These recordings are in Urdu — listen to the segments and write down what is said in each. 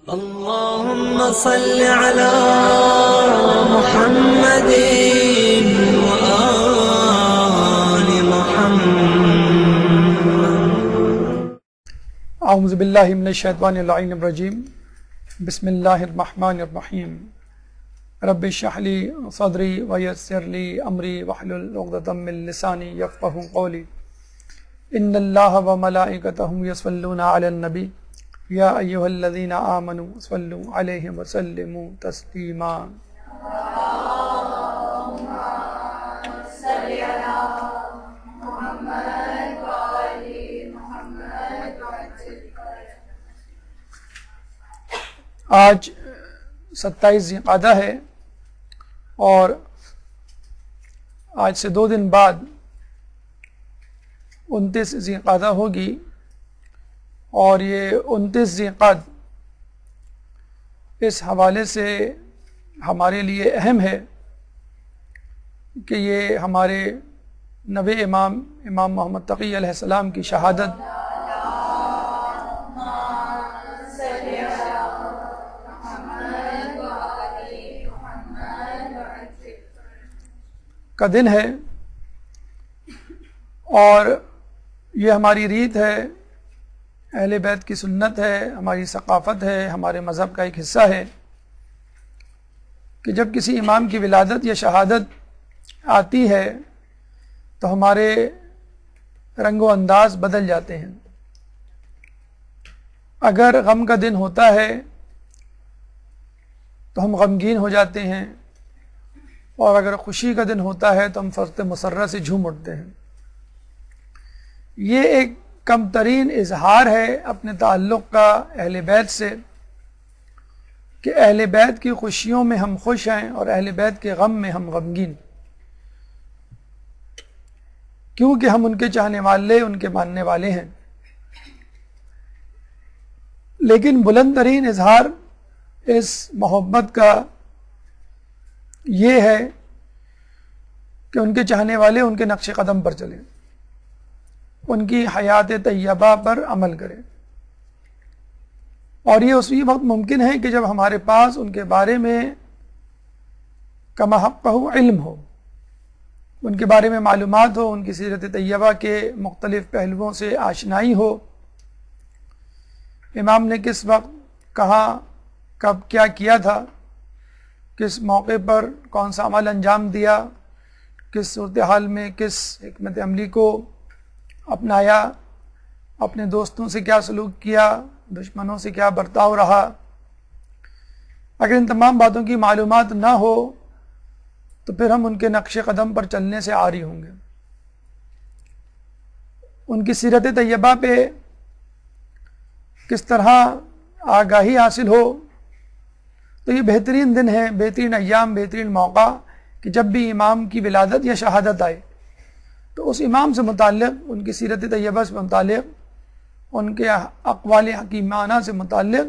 اللهم صل على محمد وآل محمد. اعوذ باللہ من الشیطان اللعین الرجیم. بسم اللہ الرحمن الرحیم. رب اشرح لی صدری ویسر لی امری واحلل عقدۃ من لسانی یفقہوا قولی. ان اللہ وملائکتہ یصلون علی النبی یا ایھا الذین آمنوا صلوا علیہ وسلموا تسلیما. آج 27 ذی القعدہ ہے اور آج سے 2 دن بعد 29 ذی القعدہ ہوگی، اور یہ 29 ذی القعدہ اس حوالے سے ہمارے لیے اہم ہے کہ یہ ہمارے نوے امام محمد تقی علیہ السلام کی شہادت کا دن ہے، اور یہ ہماری ریت ہے، اہل بیت کی سنت ہے، ہماری ثقافت ہے، ہمارے مذہب کا ایک حصہ ہے کہ جب کسی امام کی ولادت یا شہادت آتی ہے تو ہمارے رنگ و انداز بدل جاتے ہیں. اگر غم کا دن ہوتا ہے تو ہم غمگین ہو جاتے ہیں، اور اگر خوشی کا دن ہوتا ہے تو ہم فرط مسرہ سے جھوم اٹھتے ہیں. یہ ایک کم ترین اظہار ہے اپنے تعلق کا اہل بیت سے، کہ اہل بیت کی خوشیوں میں ہم خوش ہیں اور اہل بیت کے غم میں ہم غمگین، کیونکہ ہم ان کے چاہنے والے، ان کے ماننے والے ہیں. لیکن بلند ترین اظہار اس محبت کا یہ ہے کہ ان کے چاہنے والے ان کے نقش قدم پر چلیں، ان کی حیات طیبہ پر عمل کریں. اور یہ اسی وقت ممکن ہے کہ جب ہمارے پاس ان کے بارے میں کما حقہ علم ہو، ان کے بارے میں معلومات ہو، ان کی سیرت طیبہ کے مختلف پہلوؤں سے آشنائی ہو. امام نے کس وقت، کہاں، کب کیا کیا تھا، کس موقع پر کون سا عمل انجام دیا، کس صورتحال میں کس حکمت عملی کو اپنایا، اپنے دوستوں سے کیا سلوک کیا، دشمنوں سے کیا برتاؤ رہا. اگر ان تمام باتوں کی معلومات نہ ہو تو پھر ہم ان کے نقش قدم پر چلنے سے عاری ہوں گے. ان کی سیرت طیبہ پہ کس طرح آگاہی حاصل ہو، تو یہ بہترین دن ہے، بہترین ایام، بہترین موقع کہ جب بھی امام کی ولادت یا شہادت آئے تو اس امام سے متعلق، ان کی سیرت طیبہ سے متعلق، ان کے اقوال حکیمانہ سے متعلق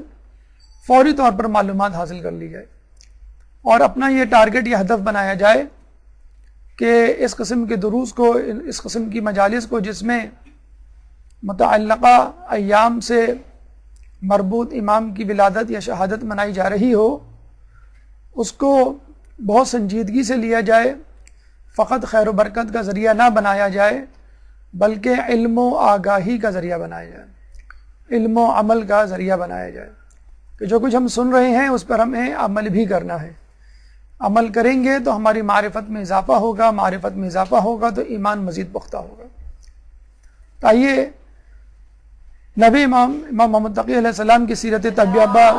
فوری طور پر معلومات حاصل کر لی جائے، اور اپنا یہ ٹارگٹ، یہ ہدف بنایا جائے کہ اس قسم کے دروس کو، اس قسم کی مجالس کو جس میں متعلقہ ایام سے مربوط امام کی ولادت یا شہادت منائی جا رہی ہو، اس کو بہت سنجیدگی سے لیا جائے، فقط خیر و برکت کا ذریعہ نہ بنایا جائے بلکہ علم و آگاہی کا ذریعہ بنایا جائے، علم و عمل کا ذریعہ بنایا جائے کہ جو کچھ ہم سن رہے ہیں اس پر ہمیں عمل بھی کرنا ہے. عمل کریں گے تو ہماری معرفت میں اضافہ ہوگا، معرفت میں اضافہ ہوگا تو ایمان مزید پختہ ہوگا. آئیے نبی امام محمد تقی علیہ السلام کی سیرت طیبہ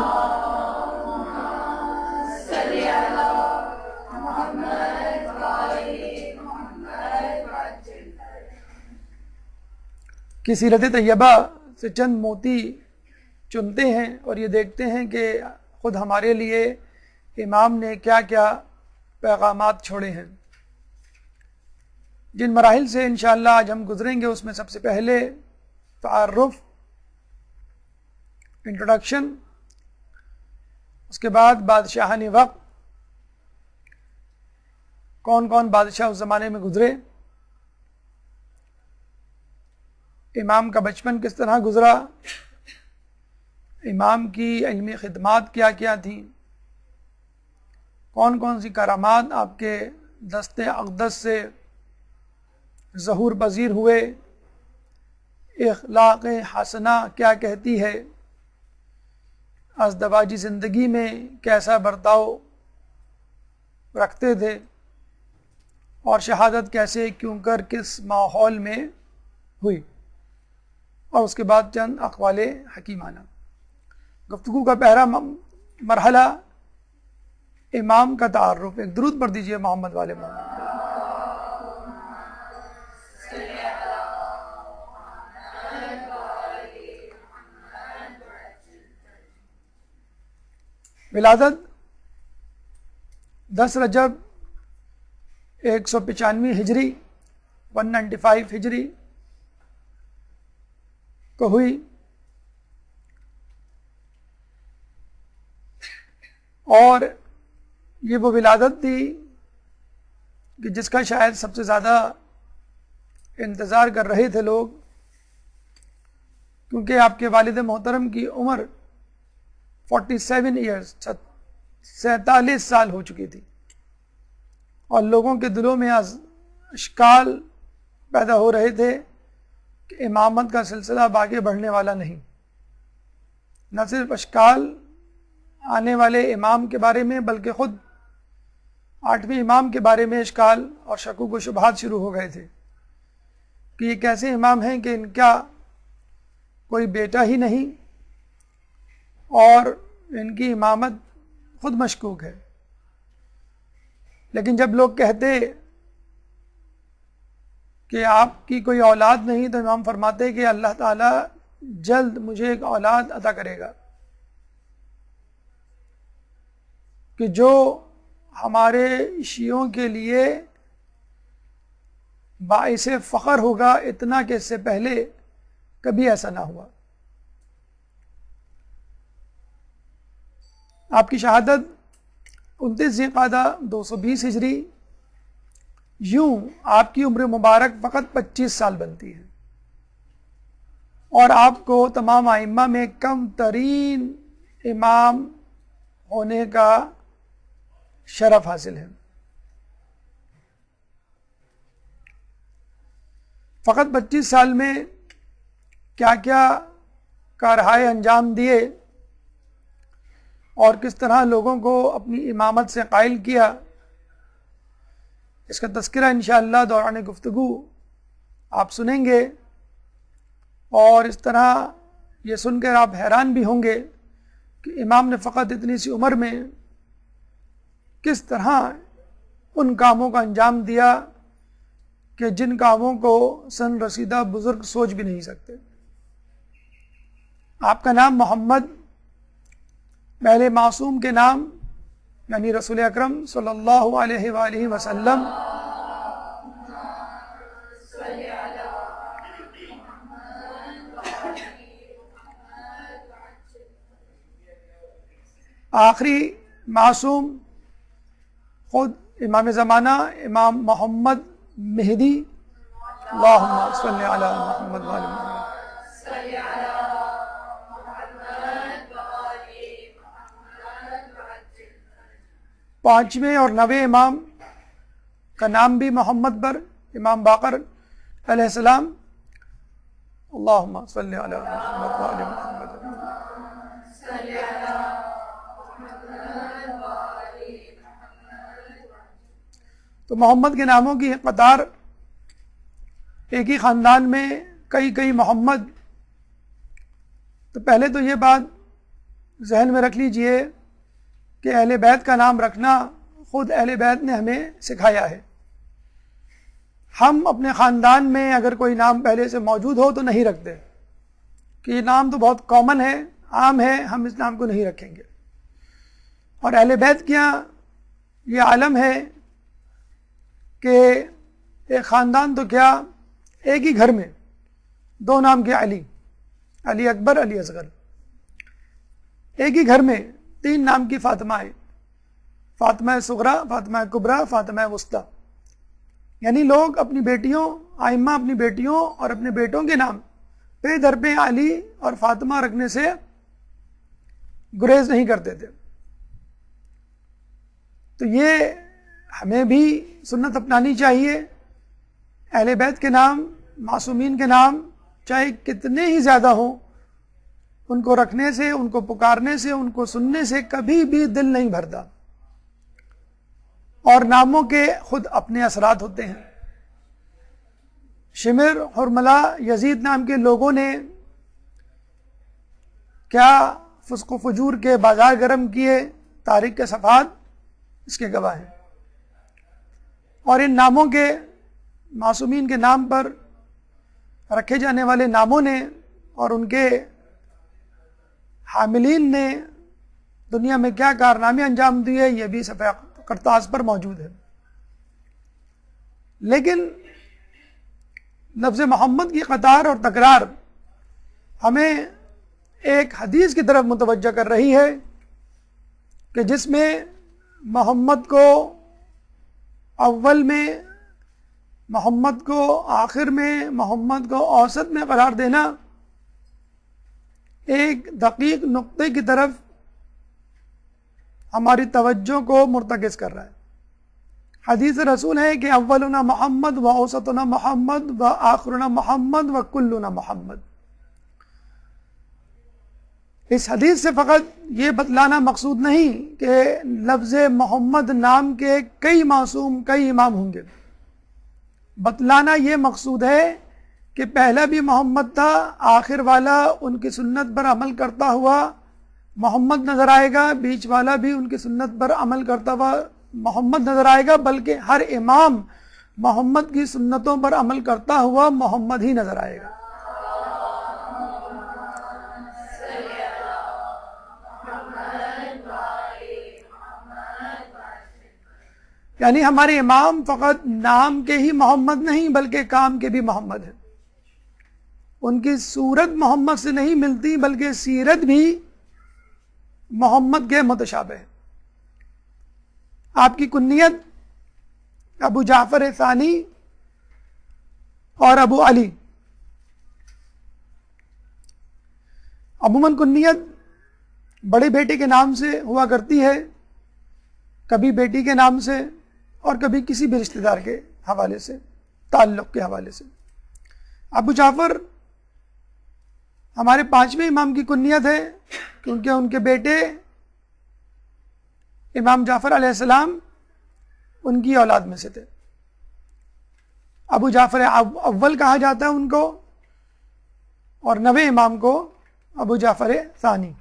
کی سیرت طیبہ سے چند موتی چنتے ہیں اور یہ دیکھتے ہیں کہ خود ہمارے لیے امام نے کیا کیا پیغامات چھوڑے ہیں. جن مراحل سے انشاءاللہ آج ہم گزریں گے اس میں سب سے پہلے تعارف، انٹروڈکشن، اس کے بعد بادشاہان وقت، کون کون بادشاہ اس زمانے میں گزرے، امام کا بچپن کس طرح گزرا، امام کی علمی خدمات کیا کیا تھیں، کون کون سی کرامات آپ کے دست اقدس سے ظہور پذیر ہوئے، اخلاق حسنہ کیا کہتی ہے، ازدواجی زندگی میں کیسا برتاؤ رکھتے تھے، اور شہادت کیسے کیوں کر کس ماحول میں ہوئی، اور اس کے بعد چند اقوال حکیمانہ۔ گفتگو کا پہلا مرحلہ امام کا تعارف۔ ایک درود پڑھ دیجئے محمد والے محمد۔ ولادت 10 رجب 195 ہجری 195 ہجری کو ہوئی، اور یہ وہ ولادت تھی کہ جس کا شاید سب سے زیادہ انتظار کر رہے تھے لوگ، کیونکہ آپ کے والد محترم کی عمر 47 ایئرز 47 سال ہو چکی تھی، اور لوگوں کے دلوں میں اشکال پیدا ہو رہے تھے کہ امامت کا سلسلہ آگے بڑھنے والا نہیں۔ نہ صرف اشکال آنے والے امام کے بارے میں، بلکہ خود 8ویں امام کے بارے میں اشکال اور شکوک و شبہات شروع ہو گئے تھے کہ یہ کیسے امام ہیں کہ ان کا کوئی بیٹا ہی نہیں، اور ان کی امامت خود مشکوک ہے۔ لیکن جب لوگ کہتے کہ آپ کی کوئی اولاد نہیں، تو امام فرماتے کہ اللہ تعالیٰ جلد مجھے ایک اولاد عطا کرے گا کہ جو ہمارے شیعوں کے لیے باعث فخر ہوگا، اتنا کہ اس سے پہلے کبھی ایسا نہ ہوا۔ آپ کی شہادت 29 ذی القعدہ 220 ہجری، یوں آپ کی عمر مبارک فقط 25 سال بنتی ہے، اور آپ کو تمام ائمہ میں کم ترین امام ہونے کا شرف حاصل ہے۔ فقط 25 سال میں کیا کیا کارہائے انجام دیے، اور کس طرح لوگوں کو اپنی امامت سے قائل کیا، اس کا تذکرہ انشاءاللہ دوران گفتگو آپ سنیں گے، اور اس طرح یہ سن کر آپ حیران بھی ہوں گے کہ امام نے فقط اتنی سی عمر میں کس طرح ان کاموں کا انجام دیا کہ جن کاموں کو سن رسیدہ بزرگ سوچ بھی نہیں سکتے۔ آپ کا نام محمد پہلے معصوم کے نام یعنی رسول اکرم صلی اللہ علیہ وآلہ وسلم آخری معصوم خود امام زمانہ امام محمد مہدی، اللہم صلی علی محمد وآل محمد۔ 5ویں اور 9ویں امام کا نام بھی محمد پر، امام باقر علیہ السلام، اللہم صلی علی محمد وآل محمد۔ تو محمد کے ناموں کی قطار، ایک ہی خاندان میں کئی محمد۔ تو پہلے تو یہ بات ذہن میں رکھ لیجئے کہ اہل بیت کا نام رکھنا خود اہل بیت نے ہمیں سکھایا ہے۔ ہم اپنے خاندان میں اگر کوئی نام پہلے سے موجود ہو تو نہیں رکھتے کہ یہ نام تو بہت کامن ہے، عام ہے، ہم اس نام کو نہیں رکھیں گے۔ اور اہل بیت کیا یہ عالم ہے کہ ایک خاندان تو کیا، ایک ہی گھر میں 2 نام کے علی اکبر، علی اصغر، ایک ہی گھر میں 3 نام کی فاطمہ، فاطمہ صغریٰ، فاطمہ کبریٰ، فاطمہ وسطیٰ۔ یعنی لوگ اپنی بیٹیوں، ائمہ اپنی بیٹیوں اور اپنے بیٹوں کے نام پہ در پہ علی اور فاطمہ رکھنے سے گریز نہیں کرتے تھے. تو یہ ہمیں بھی سنت اپنانی چاہیے. اہل بیت کے نام، معصومین کے نام چاہے کتنے ہی زیادہ ہوں، ان کو رکھنے سے، ان کو پکارنے سے، ان کو سننے سے کبھی بھی دل نہیں بھرتا. اور ناموں کے خود اپنے اثرات ہوتے ہیں. شمر، حرملہ، یزید نام کے لوگوں نے کیا فسق و فجور کے بازار گرم کیے، تاریخ کے صفحات اس کے گواہ ہیں. اور ان ناموں کے، معصومین کے نام پر رکھے جانے والے ناموں نے اور ان کے حاملین نے دنیا میں کیا کارنامے انجام دیے، یہ بھی صفحہ کرتاز پر موجود ہے. لیکن لفظ محمد کی قطار اور تکرار ہمیں ایک حدیث کی طرف متوجہ کر رہی ہے کہ جس میں محمد کو اول میں، محمد کو آخر میں، محمد کو اوسط میں قرار دینا ایک دقیق نقطے کی طرف ہماری توجہ کو مرتکز کر رہا ہے. حدیث رسول ہے کہ اولنا محمد و اوسطنا محمد و آخرنا محمد و کلنا محمد. اس حدیث سے فقط یہ بتلانا مقصود نہیں کہ لفظ محمد نام کے کئی معصوم، کئی امام ہوں گے. بتلانا یہ مقصود ہے کہ پہلا بھی محمد تھا، آخر والا ان کی سنت پر عمل کرتا ہوا محمد نظر آئے گا، بیچ والا بھی ان کی سنت پر عمل کرتا ہوا محمد نظر آئے گا، بلکہ ہر امام محمد کی سنتوں پر عمل کرتا ہوا محمد ہی نظر آئے گا. یعنی ہمارے امام فقط نام کے ہی محمد نہیں بلکہ کام کے بھی محمد ہیں. ان کی صورت محمد سے نہیں ملتی بلکہ سیرت بھی محمد کے متشابہ ہے. آپ کی کنیت ابو جعفر ثانی اور ابو علی. عموماً کنیت بڑے بیٹے کے نام سے ہوا کرتی ہے، کبھی بیٹی کے نام سے اور کبھی کسی بھی رشتہ دار کے حوالے سے، تعلق کے حوالے سے. ابو جعفر ہمارے 5ویں امام کی کنیت ہے کیونکہ ان کے بیٹے امام جعفر علیہ السلام ان کی اولاد میں سے تھے. ابو جعفر اول کہا جاتا ہے ان کو، اور 9ویں امام کو ابو جعفر ثانی.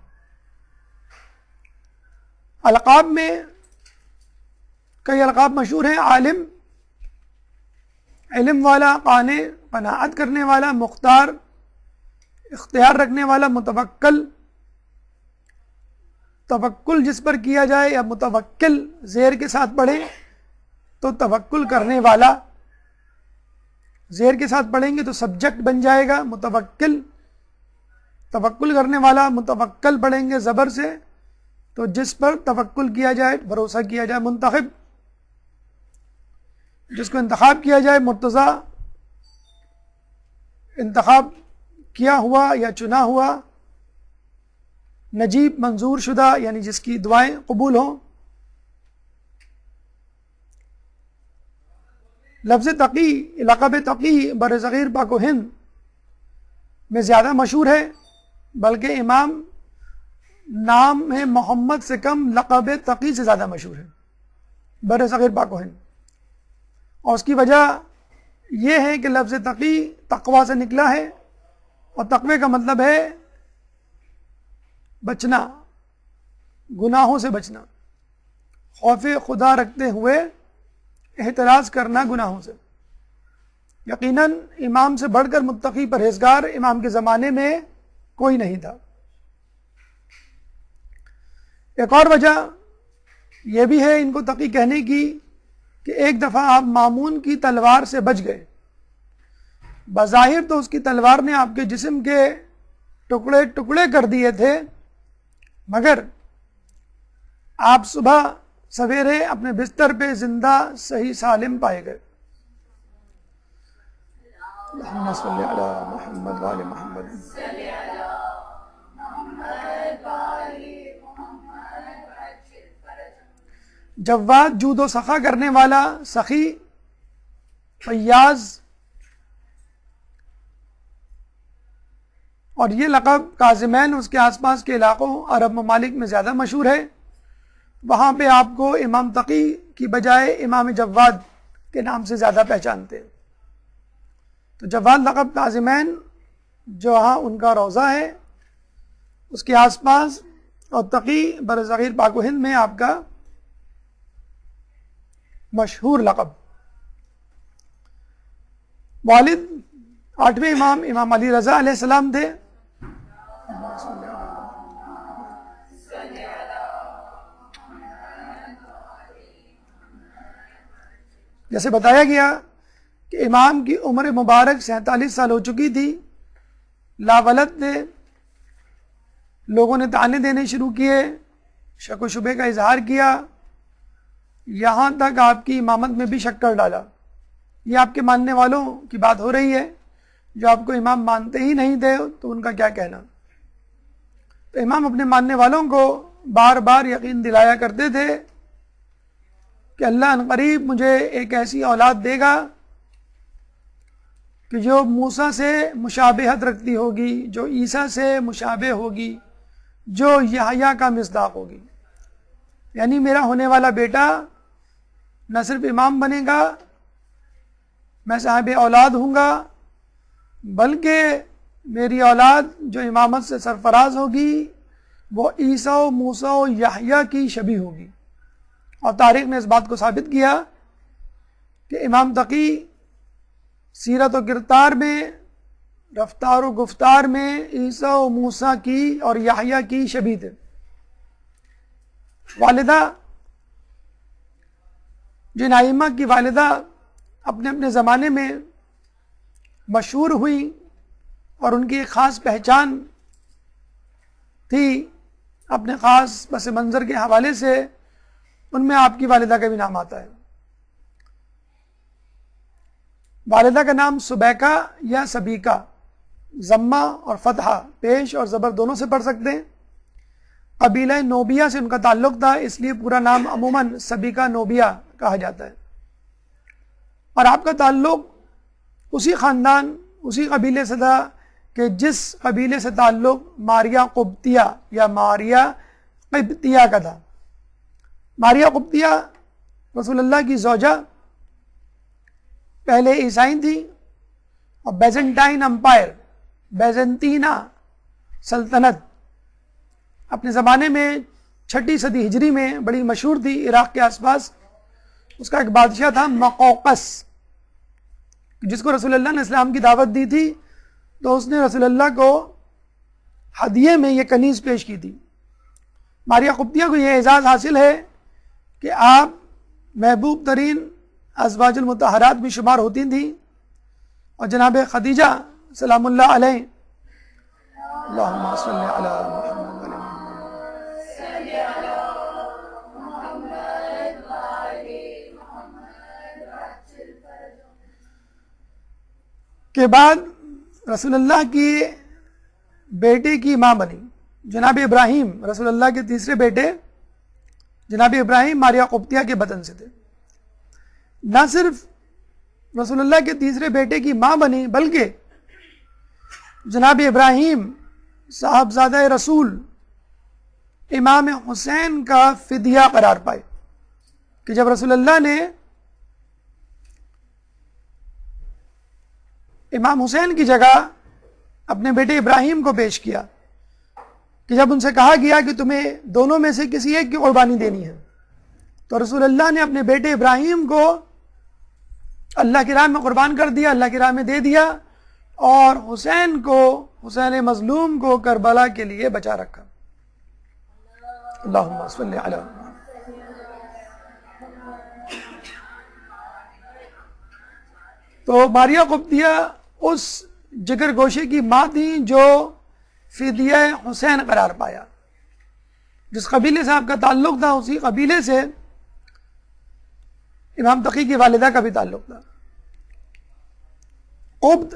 القاب میں کئی القاب مشہور ہیں: عالم، علم والا، قانع، قناعت کرنے والا، مختار، اختیار رکھنے والا، متوکل. توکل جس پر کیا جائے یا متوکل زیر کے ساتھ پڑھیں تو توکل کرنے والا، زیر کے ساتھ پڑھیں گے تو سبجیکٹ بن جائے گا متوکل. توکل کرنے والا، متوکل پڑھیں گے زبر سے تو جس پر توکل کیا جائے، بھروسہ کیا جائے. منتخب، جس کو انتخاب کیا جائے، مرتضی، انتخاب کیا ہوا یا چنا ہوا. نجیب، منظور شدہ یعنی جس کی دعائیں قبول ہوں. لفظ تقی، لقب تقی بر صغیر پاک و ہند میں زیادہ مشہور ہے، بلکہ امام نام ہے محمد سے کم لقب تقی سے زیادہ مشہور ہے بر صغیر پاک و ہند. اور اس کی وجہ یہ ہے کہ لفظ تقی تقوی سے نکلا ہے، اور تقوی کا مطلب ہے بچنا، گناہوں سے بچنا، خوف خدا رکھتے ہوئے احتراز کرنا گناہوں سے. یقیناً امام سے بڑھ کر متقی پرہیزگار امام کے زمانے میں کوئی نہیں تھا. ایک اور وجہ یہ بھی ہے ان کو تقی کہنے کی کہ ایک دفعہ آپ مامون کی تلوار سے بچ گئے. بظاہر تو اس کی تلوار نے آپ کے جسم کے ٹکڑے ٹکڑے کر دیے تھے، مگر آپ صبح سویرے اپنے بستر پہ زندہ صحیح سالم پائے گئے. اللہم صلی علی محمد و آل محمد. جواد جود و سخا کرنے والا، سخی، فیاض، اور یہ لقب کاظمین اس کے آس پاس کے علاقوں عرب ممالک میں زیادہ مشہور ہے. وہاں پہ آپ کو امام تقی کی بجائے امام جواد کے نام سے زیادہ پہچانتے ہیں. تو جواد لقب کاظمین جہاں ان کا روضہ ہے اس کے آس پاس، اور تقی برصغیر پاک و ہند میں آپ کا مشہور لقب. والد 8ویں امام امام علی رضا علیہ السلام تھے. جیسے بتایا گیا کہ امام کی عمر مبارک 47 سال ہو چکی تھی، لاولد تھے. لوگوں نے طعنے دینے شروع کیے، شک و شبے کا اظہار کیا، یہاں تک آپ کی امامت میں بھی شک کر ڈالا. یہ آپ کے ماننے والوں کی بات ہو رہی ہے، جو آپ کو امام مانتے ہی نہیں تھے تو ان کا کیا کہنا. تو امام اپنے ماننے والوں کو بار بار یقین دلایا کرتے تھے کہ اللہ ان قریب مجھے ایک ایسی اولاد دے گا کہ جو موسیٰ سے مشابہت رکھتی ہوگی، جو عیسیٰ سے مشابہ ہوگی، جو یحییٰ کا مصداق ہوگی. یعنی میرا ہونے والا بیٹا نہ صرف امام بنے گا، میں صاحب اولاد ہوں گا، بلکہ میری اولاد جو امامت سے سرفراز ہوگی وہ عیسیٰ و موسیٰ و یحییٰ کی شبیہ ہوگی. اور تاریخ نے اس بات کو ثابت کیا کہ امام تقی سیرت و کردار میں، رفتار و گفتار میں عیسیٰ و موسیٰ کی اور یحییٰ کی شبیہ تھے. والدہ، جن ائمہ کی والدہ اپنے اپنے زمانے میں مشہور ہوئی اور ان کی ایک خاص پہچان تھی اپنے خاص پس منظر کے حوالے سے، ان میں آپ کی والدہ کا بھی نام آتا ہے. والدہ کا نام سبیکہ یا سبیکہ، ضمہ اور فتحہ پیش اور زبر دونوں سے پڑھ سکتے ہیں. قبیلہ نوبیہ سے ان کا تعلق تھا، اس لیے پورا نام عموماً سبیکہ نوبیہ کہا جاتا ہے. اور آپ کا تعلق اسی خاندان، اسی قبیلے سے تھا کہ جس قبیلے سے تعلق ماریہ قبطیہ یا ماریہ قبطیہ کا تھا. ماریہ قبطیہ رسول اللہ کی زوجہ، پہلے عیسائی تھی اور بیزنٹائن امپائر، بیزنطینہ سلطنت اپنے زمانے میں 6 صدی ہجری میں بڑی مشہور تھی عراق کے آس پاس. اس کا ایک بادشاہ تھا مقوقس، جس کو رسول اللہ نے اسلام کی دعوت دی تھی تو اس نے رسول اللہ کو ہدیے میں یہ کنیز پیش کی تھی. ماریہ قبطیہ کو یہ اعزاز حاصل ہے کہ آپ محبوب ترین ازواج المطہرات بھی شمار ہوتی تھیں، اور جناب خدیجہ سلام اللہ علیہ، اللہم صلی علی محمد وعلی کے بعد رسول اللہ کی بیٹے کی ماں بنی. جناب ابراہیم رسول اللہ کے تیسرے بیٹے جناب ابراہیم ماریہ قبطیہ کے بطن سے تھے. نہ صرف رسول اللہ کے تیسرے بیٹے کی ماں بنی بلکہ جناب ابراہیم صاحبزادہ رسول امام حسین کا فدیہ قرار پائے کہ جب رسول اللہ نے امام حسین کی جگہ اپنے بیٹے ابراہیم کو پیش کیا، کہ جب ان سے کہا گیا کہ تمہیں دونوں میں سے کسی ایک کی قربانی دینی ہے، تو رسول اللہ نے اپنے بیٹے ابراہیم کو اللہ کی راہ میں قربان کر دیا، اللہ کی راہ میں دے دیا، اور حسین کو، حسین مظلوم کو کربلا کے لیے بچا رکھا. اللہم صلی علی محمد. تو ماریہ قبطیہ اس جگر گوشے کی ماں تھی جو فدیہ حسین قرار پایا. جس قبیلے سے آپ کا تعلق تھا اسی قبیلے سے امام تقی کی والدہ کا بھی تعلق تھا. قبط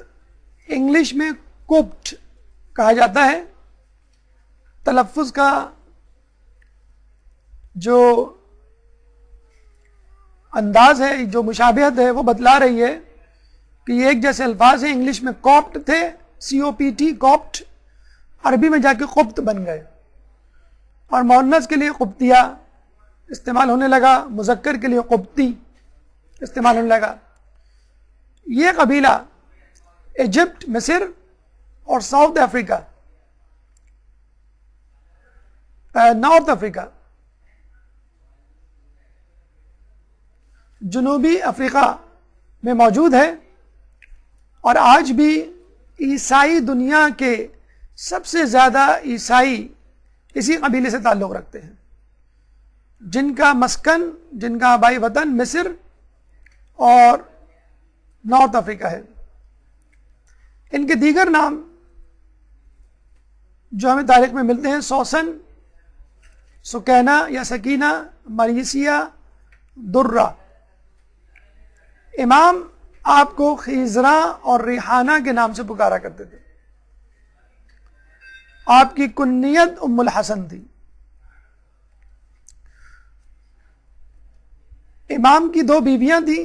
انگلش میں کوپٹ کہا جاتا ہے. تلفظ کا جو انداز ہے، جو مشابہت ہے، وہ بتلا رہی ہے کہ یہ ایک جیسے الفاظ ہیں. انگلش میں کوپٹ تھے، COPT کوپٹ، عربی میں جا کے قبط بن گئے، اور مؤنث کے لیے قبطیہ استعمال ہونے لگا، مذکر کے لیے قبطی استعمال ہونے لگا. یہ قبیلہ ایجپٹ، مصر اور ساؤتھ افریقہ، نارتھ افریقہ، جنوبی افریقہ میں موجود ہے، اور آج بھی عیسائی دنیا کے سب سے زیادہ عیسائی اسی قبیلے سے تعلق رکھتے ہیں، جن کا مسکن، جن کا آبائی وطن مصر اور نارتھ افریقہ ہے. ان کے دیگر نام جو ہمیں تاریخ میں ملتے ہیں: سوسن، سکینہ یا سکینہ، مریسیہ، درہ. امام آپ کو خیزراں اور ریحانہ کے نام سے پکارا کرتے تھے. آپ کی کنیت ام الحسن تھی. امام کی 2 بیویاں تھیں،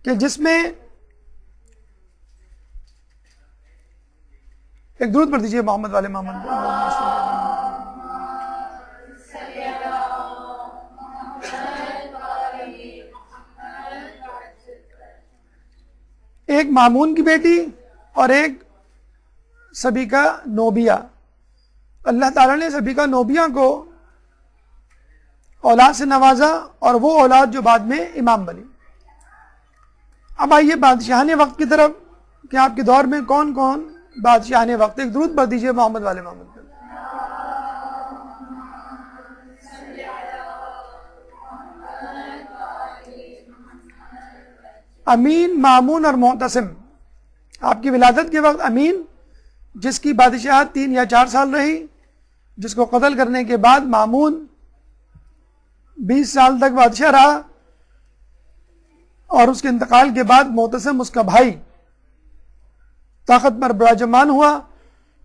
کہ جس میں ایک درود پڑھ دیجیے محمد والے محمد. ایک مامون کی بیٹی اور ایک سبیکہ نوبیہ. اللہ تعالیٰ نے سبیکہ نوبیہ کو اولاد سے نوازا، اور وہ اولاد جو بعد میں امام بنی. اب آئیے بادشاہان وقت کی طرف کہ آپ کے دور میں کون کون بادشاہان وقت. ایک درود پڑھ دیجیے محمد والے محمد. امین، مامون اور معتصم. آپ کی ولادت کے وقت امین، جس کی بادشاہت 3 یا 4 سال رہی، جس کو قتل کرنے کے بعد مامون 20 سال تک بادشاہ رہا، اور اس کے انتقال کے بعد معتصم اس کا بھائی طاقت پر براجمان ہوا،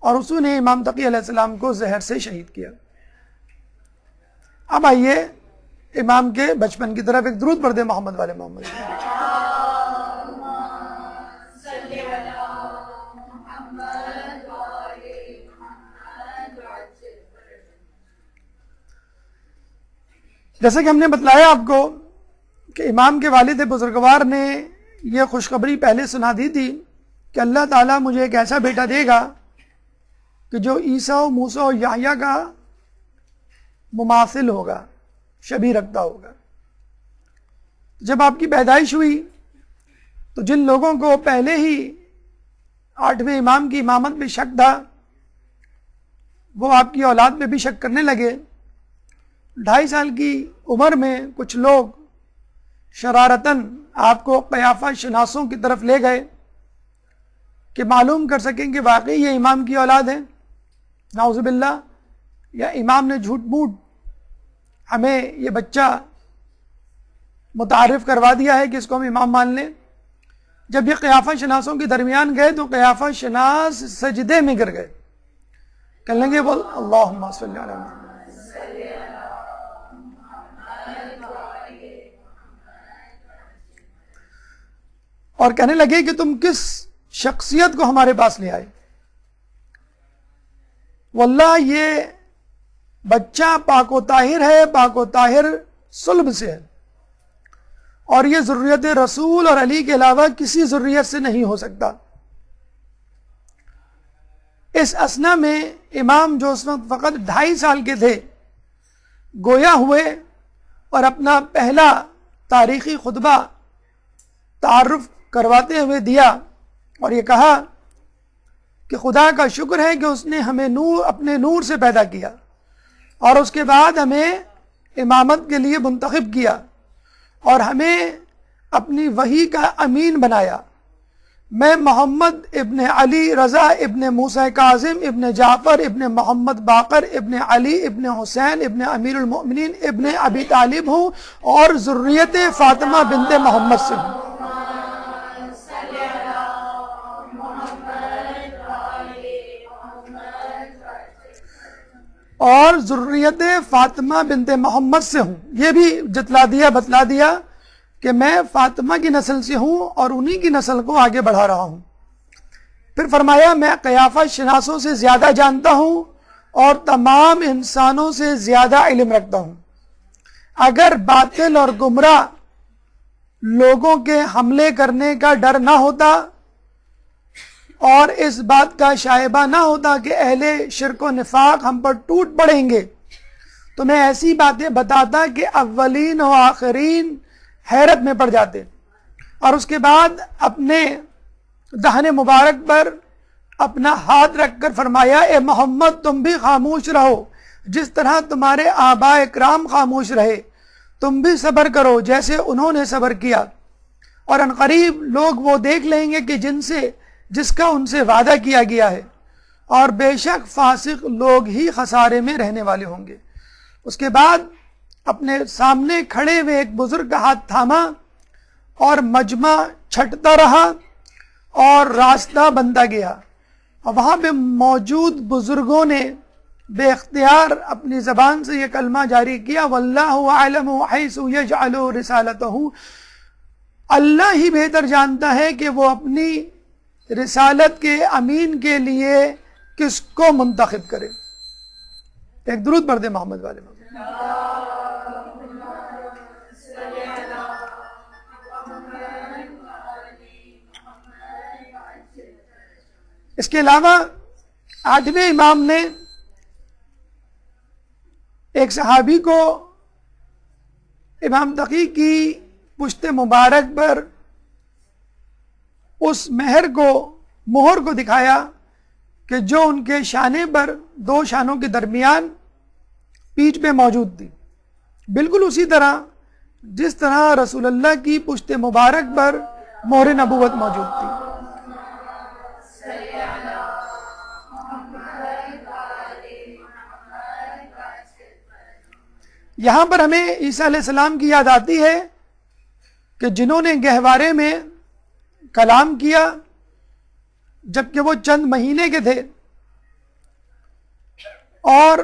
اور اسی نے امام تقی علیہ السلام کو زہر سے شہید کیا. اب آئیے امام کے بچپن کی طرف. ایک درود پڑھ دیں محمد والے محمد. جیسے کہ ہم نے بتلایا آپ کو کہ امام کے والد بزرگوار نے یہ خوشخبری پہلے سنا دی تھی کہ اللہ تعالیٰ مجھے ایک ایسا بیٹا دے گا کہ جو عیسیٰ و موسیٰ و یحییٰ کا مماثل ہوگا، شبیہ رکھتا ہوگا. جب آپ کی پیدائش ہوئی تو جن لوگوں کو پہلے ہی 8ویں امام کی امامت میں شک تھا، وہ آپ کی اولاد میں بھی شک کرنے لگے. 2.5 سال کی عمر میں کچھ لوگ شرارتاً آپ کو قیافہ شناسوں کی طرف لے گئے کہ معلوم کر سکیں کہ واقعی یہ امام کی اولاد ہے. نعوذ باللہ، یا امام نے جھوٹ موٹ ہمیں یہ بچہ متعارف کروا دیا ہے کہ اس کو ہم امام مان لیں. جب یہ قیافہ شناسوں کے درمیان گئے تو قیافہ شناس سجدے میں گر گئے. کہنے لگے بول اللہم صلی علی محمد. اور کہنے لگے کہ تم کس شخصیت کو ہمارے پاس لے آئے. واللہ یہ بچہ پاک و طاہر ہے، پاک و طاہر صلب سے ہے، اور یہ ذریت رسول اور علی کے علاوہ کسی ذریت سے نہیں ہو سکتا. اس اثنا میں امام جو اس وقت فقط 2.5 سال کے تھے گویا ہوئے اور اپنا پہلا تاریخی خطبہ تعارف کرواتے ہوئے دیا، اور یہ کہا کہ خدا کا شکر ہے کہ اس نے ہمیں اپنے نور سے پیدا کیا، اور اس کے بعد ہمیں امامت کے لیے منتخب کیا، اور ہمیں اپنی وحی کا امین بنایا. میں محمد ابن علی رضا ابن موسیٰ کاظم ابن جعفر ابن محمد باقر ابن علی ابن حسین ابن امیر المؤمنین ابن ابی طالب ہوں، اور ذریت فاطمہ بنت محمد سے ہوں. اور ذریت فاطمہ بنت محمد سے ہوں. یہ بھی بتلا دیا کہ میں فاطمہ کی نسل سے ہوں اور انہی کی نسل کو آگے بڑھا رہا ہوں. پھر فرمایا میں قیافہ شناسوں سے زیادہ جانتا ہوں اور تمام انسانوں سے زیادہ علم رکھتا ہوں. اگر باطل اور گمراہ لوگوں کے حملے کرنے کا ڈر نہ ہوتا اور اس بات کا شائبہ نہ ہوتا کہ اہل شرک و نفاق ہم پر ٹوٹ پڑیں گے تو میں ایسی باتیں بتاتا کہ اولین و آخرین حیرت میں پڑ جاتے. اور اس کے بعد اپنے دہن مبارک پر اپنا ہاتھ رکھ کر فرمایا اے محمد تم بھی خاموش رہو جس طرح تمہارے آباء اکرام خاموش رہے. تم بھی صبر کرو جیسے انہوں نے صبر کیا اور عنقریب لوگ وہ دیکھ لیں گے کہ جس کا ان سے وعدہ کیا گیا ہے اور بے شک فاسق لوگ ہی خسارے میں رہنے والے ہوں گے. اس کے بعد اپنے سامنے کھڑے ہوئے ایک بزرگ کا ہاتھ تھاما اور مجمع چھٹتا رہا اور راستہ بنتا گیا. اور وہاں پہ موجود بزرگوں نے بے اختیار اپنی زبان سے یہ کلمہ جاری کیا واللہ اعلم حیث یجعل رسالتہ. اللہ ہی بہتر جانتا ہے کہ وہ اپنی رسالت کے امین کے لیے کس کو منتخب کرے. ایک درود پڑھ دیں محمد والے میں. اس کے علاوہ 8ویں امام نے ایک صحابی کو امام تقی کی پشت مبارک پر اس مہر کو دکھایا کہ جو ان کے شانے پر 2 شانوں کے درمیان پیٹھ پہ موجود تھی، بالکل اسی طرح جس طرح رسول اللہ کی پشت مبارک پر مہر نبوت موجود تھی. یہاں پر ہمیں عیسیٰ علیہ السلام کی یاد آتی ہے کہ جنہوں نے گہوارے میں کلام کیا جبکہ وہ چند مہینے کے تھے اور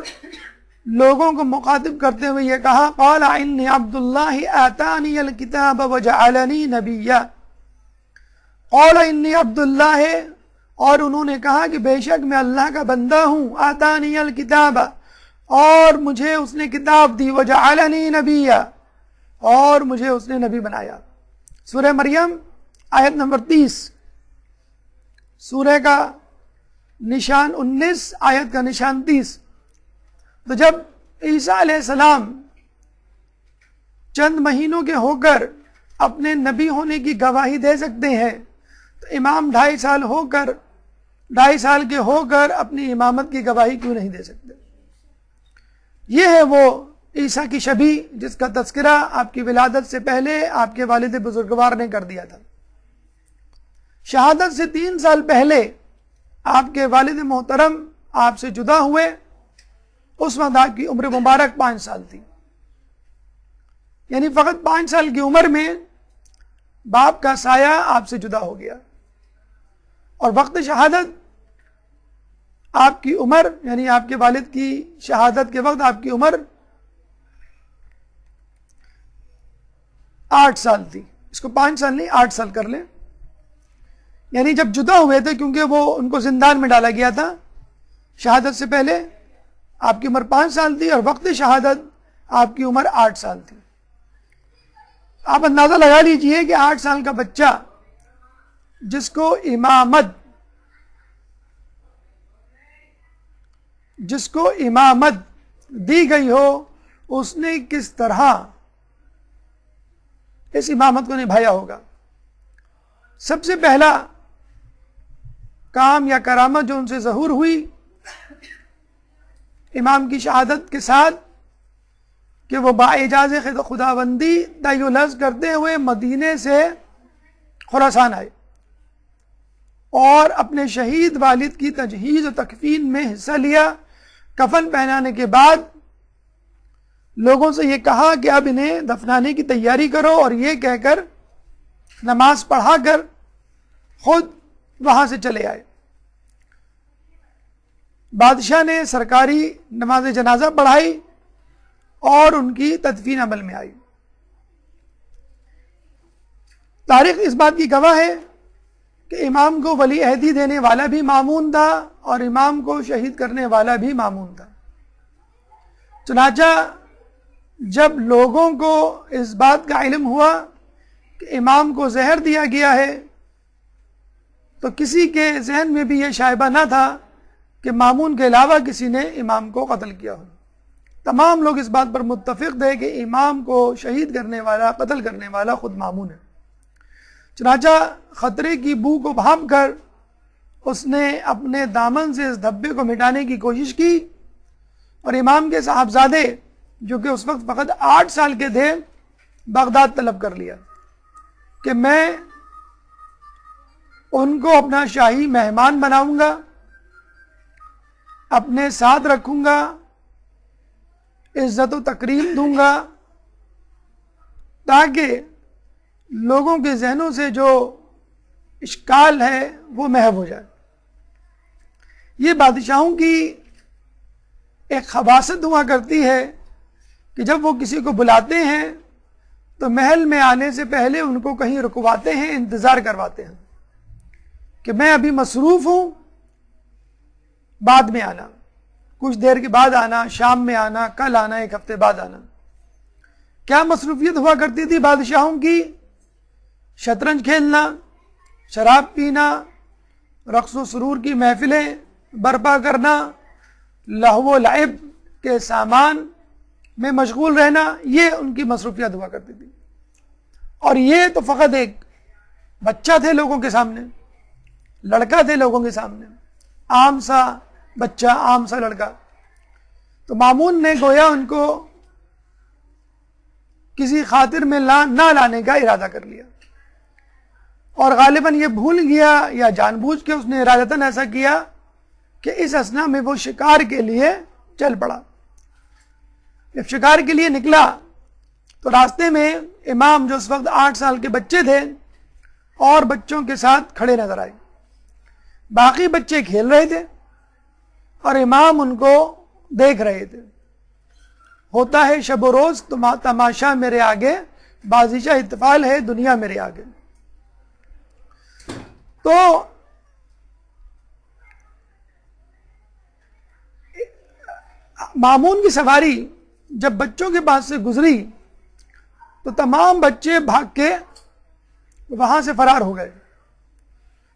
لوگوں کو مخاطب کرتے ہوئے یہ کہا قال انی عبد اللہ آتانی الکتاب وجعلنی نبیا. قال انی عبد اللہ، اور انہوں نے کہا کہ بے شک میں اللہ کا بندہ ہوں. آتانی الکتاب، اور مجھے اس نے کتاب دی. وجعلنی نبیا، اور مجھے اس نے نبی بنایا. سورہ مریم آیت نمبر 30، سورہ کا نشان 19، آیت کا نشان 30. تو جب عیسیٰ علیہ السلام چند مہینوں کے ہو کر اپنے نبی ہونے کی گواہی دے سکتے ہیں تو امام 2.5 سال کے ہو کر اپنی امامت کی گواہی کیوں نہیں دے سکتے؟ یہ ہے وہ عیسیٰ کی شبیہ جس کا تذکرہ آپ کی ولادت سے پہلے آپ کے والد بزرگوار نے کر دیا تھا. شہادت سے 3 سال پہلے آپ کے والد محترم آپ سے جدا ہوئے، اس وقت آپ کی عمر مبارک 5 سال تھی. یعنی فقط 5 سال کی عمر میں باپ کا سایہ آپ سے جدا ہو گیا، اور وقت شہادت آپ کی عمر، یعنی آپ کے والد کی شہادت کے وقت آپ کی عمر 8 سال تھی. اس کو 5 سال نہیں 8 سال کر لیں. یعنی جب جدا ہوئے تھے، کیونکہ وہ ان کو زندان میں ڈالا گیا تھا، شہادت سے پہلے آپ کی عمر 5 سال تھی اور وقت شہادت آپ کی عمر 8 سال تھی. آپ اندازہ لگا لیجئے کہ 8 سال کا بچہ جس کو امامت دی گئی ہو، اس نے کس طرح اس امامت کو نبھایا ہوگا. سب سے پہلا کام یا کرامت جو ان سے ظہور ہوئی امام کی شہادت کے ساتھ کہ وہ باعجاز خداوندی دعی و لفظ کرتے ہوئے مدینے سے خراسان آئے اور اپنے شہید والد کی تجہیز و تکفین میں حصہ لیا. کفن پہنانے کے بعد لوگوں سے یہ کہا کہ اب انہیں دفنانے کی تیاری کرو، اور یہ کہہ کر نماز پڑھا کر خود وہاں سے چلے آئے. بادشاہ نے سرکاری نماز جنازہ پڑھائی اور ان کی تدفین عمل میں آئی۔ تاریخ اس بات کی گواہ ہے کہ امام کو ولی عہدی دینے والا بھی مامون تھا اور امام کو شہید کرنے والا بھی مامون تھا۔ چنانچہ جب لوگوں کو اس بات کا علم ہوا کہ امام کو زہر دیا گیا ہے تو کسی کے ذہن میں بھی یہ شائبہ نہ تھا کہ مامون کے علاوہ کسی نے امام کو قتل کیا ہو۔ تمام لوگ اس بات پر متفق تھے کہ امام کو شہید کرنے والا، قتل کرنے والا خود مامون ہے۔ چنانچہ خطرے کی بو کو بھانپ کر اس نے اپنے دامن سے اس دھبے کو مٹانے کی کوشش کی اور امام کے صاحبزادے جو کہ اس وقت فقط 8 سال کے تھے بغداد طلب کر لیا کہ میں ان کو اپنا شاہی مہمان بناؤں گا، اپنے ساتھ رکھوں گا، عزت و تکریم دوں گا تاکہ لوگوں کے ذہنوں سے جو اشکال ہے وہ محو ہو جائے۔ یہ بادشاہوں کی ایک خباثت ہوا کرتی ہے کہ جب وہ کسی کو بلاتے ہیں تو محل میں آنے سے پہلے ان کو کہیں رکواتے ہیں، انتظار کرواتے ہیں کہ میں ابھی مصروف ہوں، بعد میں آنا، کچھ دیر کے بعد آنا، شام میں آنا، کل آنا، 1 ہفتے بعد آنا۔ کیا مصروفیت ہوا کرتی تھی بادشاہوں کی؟ شطرنج کھیلنا، شراب پینا، رقص و سرور کی محفلیں برپا کرنا، لہو و لعب کے سامان میں مشغول رہنا، یہ ان کی مصروفیت ہوا کرتی تھی۔ اور یہ تو فقط ایک بچہ تھے لوگوں کے سامنے، لڑکا تھے لوگوں کے سامنے، عام سا بچہ، عام سا لڑکا۔ تو مامون نے گویا ان کو کسی خاطر میں نہ لانے کا ارادہ کر لیا، اور غالباً یہ بھول گیا یا جان بوجھ کے اس نے ارادتاً ایسا کیا کہ اس اثنا میں وہ شکار کے لیے چل پڑا۔ جب شکار کے لیے نکلا تو راستے میں امام جو اس وقت 8 سال کے بچے تھے اور بچوں کے ساتھ کھڑے نظر آئے۔ باقی بچے کھیل رہے تھے اور امام ان کو دیکھ رہے تھے۔ ہوتا ہے شب و روز تماشا میرے آگے، بازیچہ احتفال ہے دنیا میرے آگے۔ تو مامون کی سواری جب بچوں کے پاس سے گزری تو تمام بچے بھاگ کے وہاں سے فرار ہو گئے۔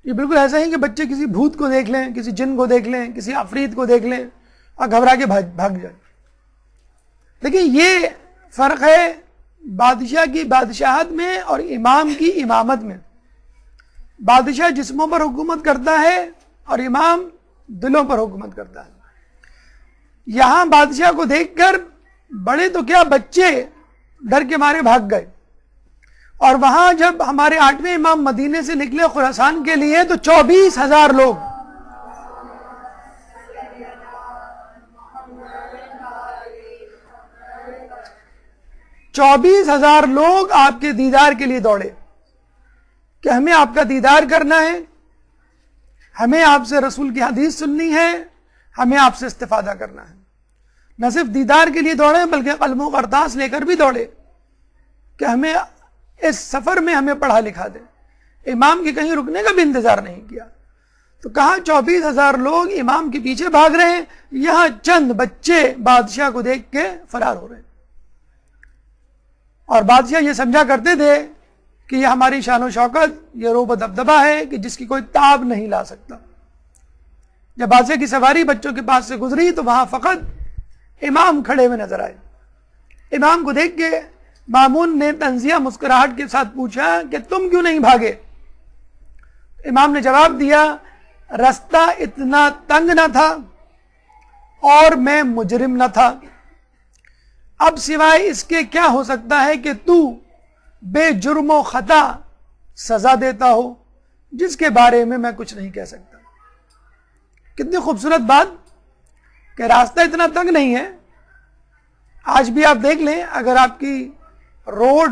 یہ بالکل ایسا ہی کہ بچے کسی بھوت کو دیکھ لیں، کسی جن کو دیکھ لیں، کسی عفریت کو دیکھ لیں اور گھبرا کے بھاگ جائیں۔ لیکن یہ فرق ہے بادشاہ کی بادشاہت میں اور امام کی امامت میں۔ بادشاہ جسموں پر حکومت کرتا ہے اور امام دلوں پر حکومت کرتا ہے۔ یہاں بادشاہ کو دیکھ کر بڑے تو کیا، بچے ڈر کے مارے بھاگ گئے، اور وہاں جب ہمارے 8ویں امام مدینے سے نکلے خراسان کے لیے تو 24,000 لوگ، لوگ آپ کے دیدار کے لیے دوڑے کہ ہمیں آپ کا دیدار کرنا ہے، ہمیں آپ سے رسول کی حدیث سننی ہے، ہمیں آپ سے استفادہ کرنا ہے۔ نہ صرف دیدار کے لیے دوڑے بلکہ قلم و کرتاس لے کر بھی دوڑے کہ ہمیں اس سفر میں ہمیں پڑھا لکھا دے۔ امام کے کہیں رکنے کا بھی انتظار نہیں کیا۔ تو کہاں 24,000 لوگ امام کے پیچھے بھاگ رہے ہیں، یہاں چند بچے بادشاہ کو دیکھ کے فرار ہو رہے ہیں۔ اور بادشاہ یہ سمجھا کرتے تھے کہ یہ ہماری شان و شوکت، یہ روب و دبدبہ ہے کہ جس کی کوئی تاب نہیں لا سکتا۔ جب بادشاہ کی سواری بچوں کے پاس سے گزری تو وہاں فقط امام کھڑے ہوئے نظر آئے۔ امام کو دیکھ کے مامون نے طنزیہ مسکراہٹ کے ساتھ پوچھا کہ تم کیوں نہیں بھاگے؟ امام نے جواب دیا، رستہ اتنا تنگ نہ تھا اور میں مجرم نہ تھا، اب سوائے اس کے کیا ہو سکتا ہے کہ تو بے جرم و خطا سزا دیتا ہو جس کے بارے میں کچھ نہیں کہہ سکتا۔ کتنی خوبصورت بات کہ راستہ اتنا تنگ نہیں ہے۔ آج بھی آپ دیکھ لیں، اگر آپ کی روڈ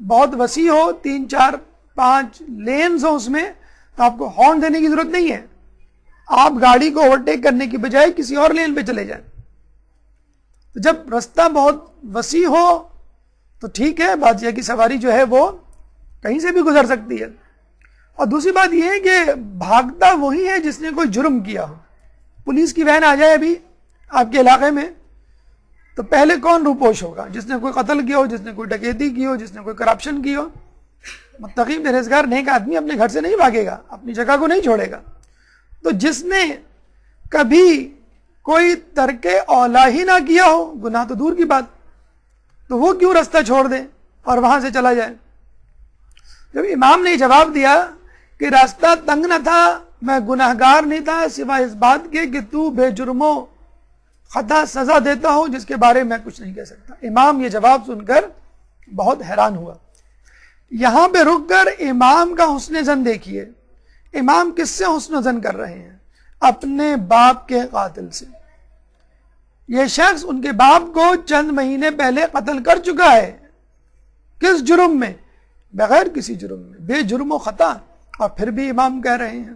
بہت وسیع ہو، 3 4 5 لینز ہو اس میں، تو آپ کو ہارن دینے کی ضرورت نہیں ہے، آپ گاڑی کو اوورٹیک کرنے کی بجائے کسی اور لین پہ چلے جائیں. تو جب رستہ بہت وسیع ہو تو ٹھیک ہے، بادشاہ کی سواری جو ہے وہ کہیں سے بھی گزر سکتی ہے. اور دوسری بات یہ ہے کہ بھاگتا وہی ہے جس نے کوئی جرم کیا ہو. پولیس کی وین آ جائے ابھی آپ کے علاقے میں تو پہلے کون روپوش ہوگا؟ جس نے کوئی قتل کیا ہو، جس نے کوئی ڈکیتی کی ہو، جس نے کوئی کرپشن کی ہو. متقی پرہیزگار نیک آدمی اپنے گھر سے نہیں بھاگے گا، اپنی جگہ کو نہیں چھوڑے گا. تو جس نے کبھی کوئی ترک اولا ہی نہ کیا ہو، گناہ تو دور کی بات، تو وہ کیوں رستہ چھوڑ دے اور وہاں سے چلا جائے؟ جب امام نے جواب دیا کہ راستہ تنگ نہ تھا، میں گناہگار نہیں تھا سوائے اس بات کے کہ تو بے جرم و خطا سزا دیتا ہوں جس کے بارے میں کچھ نہیں کہہ سکتا. امام یہ جواب سن کر بہت حیران ہوا. یہاں پہ رک کر امام کا حسن زن دیکھیے. امام کس سے حسن زن کر رہے ہیں؟ اپنے باپ کے قاتل سے. یہ شخص ان کے باپ کو چند مہینے پہلے قتل کر چکا ہے. کس جرم میں؟ بغیر کسی جرم میں، بے جرم و خطا، اور پھر بھی امام کہہ رہے ہیں.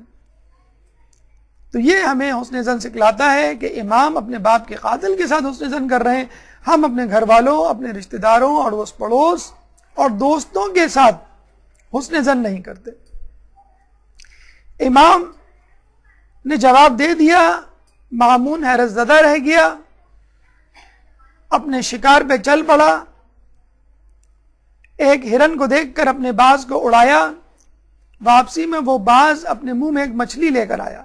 تو یہ ہمیں حسن زن سکھلاتا ہے کہ امام اپنے باپ کے قاتل کے ساتھ حسن زن کر رہے ہیں. ہم اپنے گھر والوں، اپنے رشتہ داروں، اڑوس پڑوس اور دوستوں کے ساتھ حسن زن نہیں کرتے. امام نے جواب دے دیا. مامون حیرت زدہ رہ گیا، اپنے شکار پہ چل پڑا. ایک ہرن کو دیکھ کر اپنے باز کو اڑایا. واپسی میں وہ باز اپنے منہ میں ایک مچھلی لے کر آیا.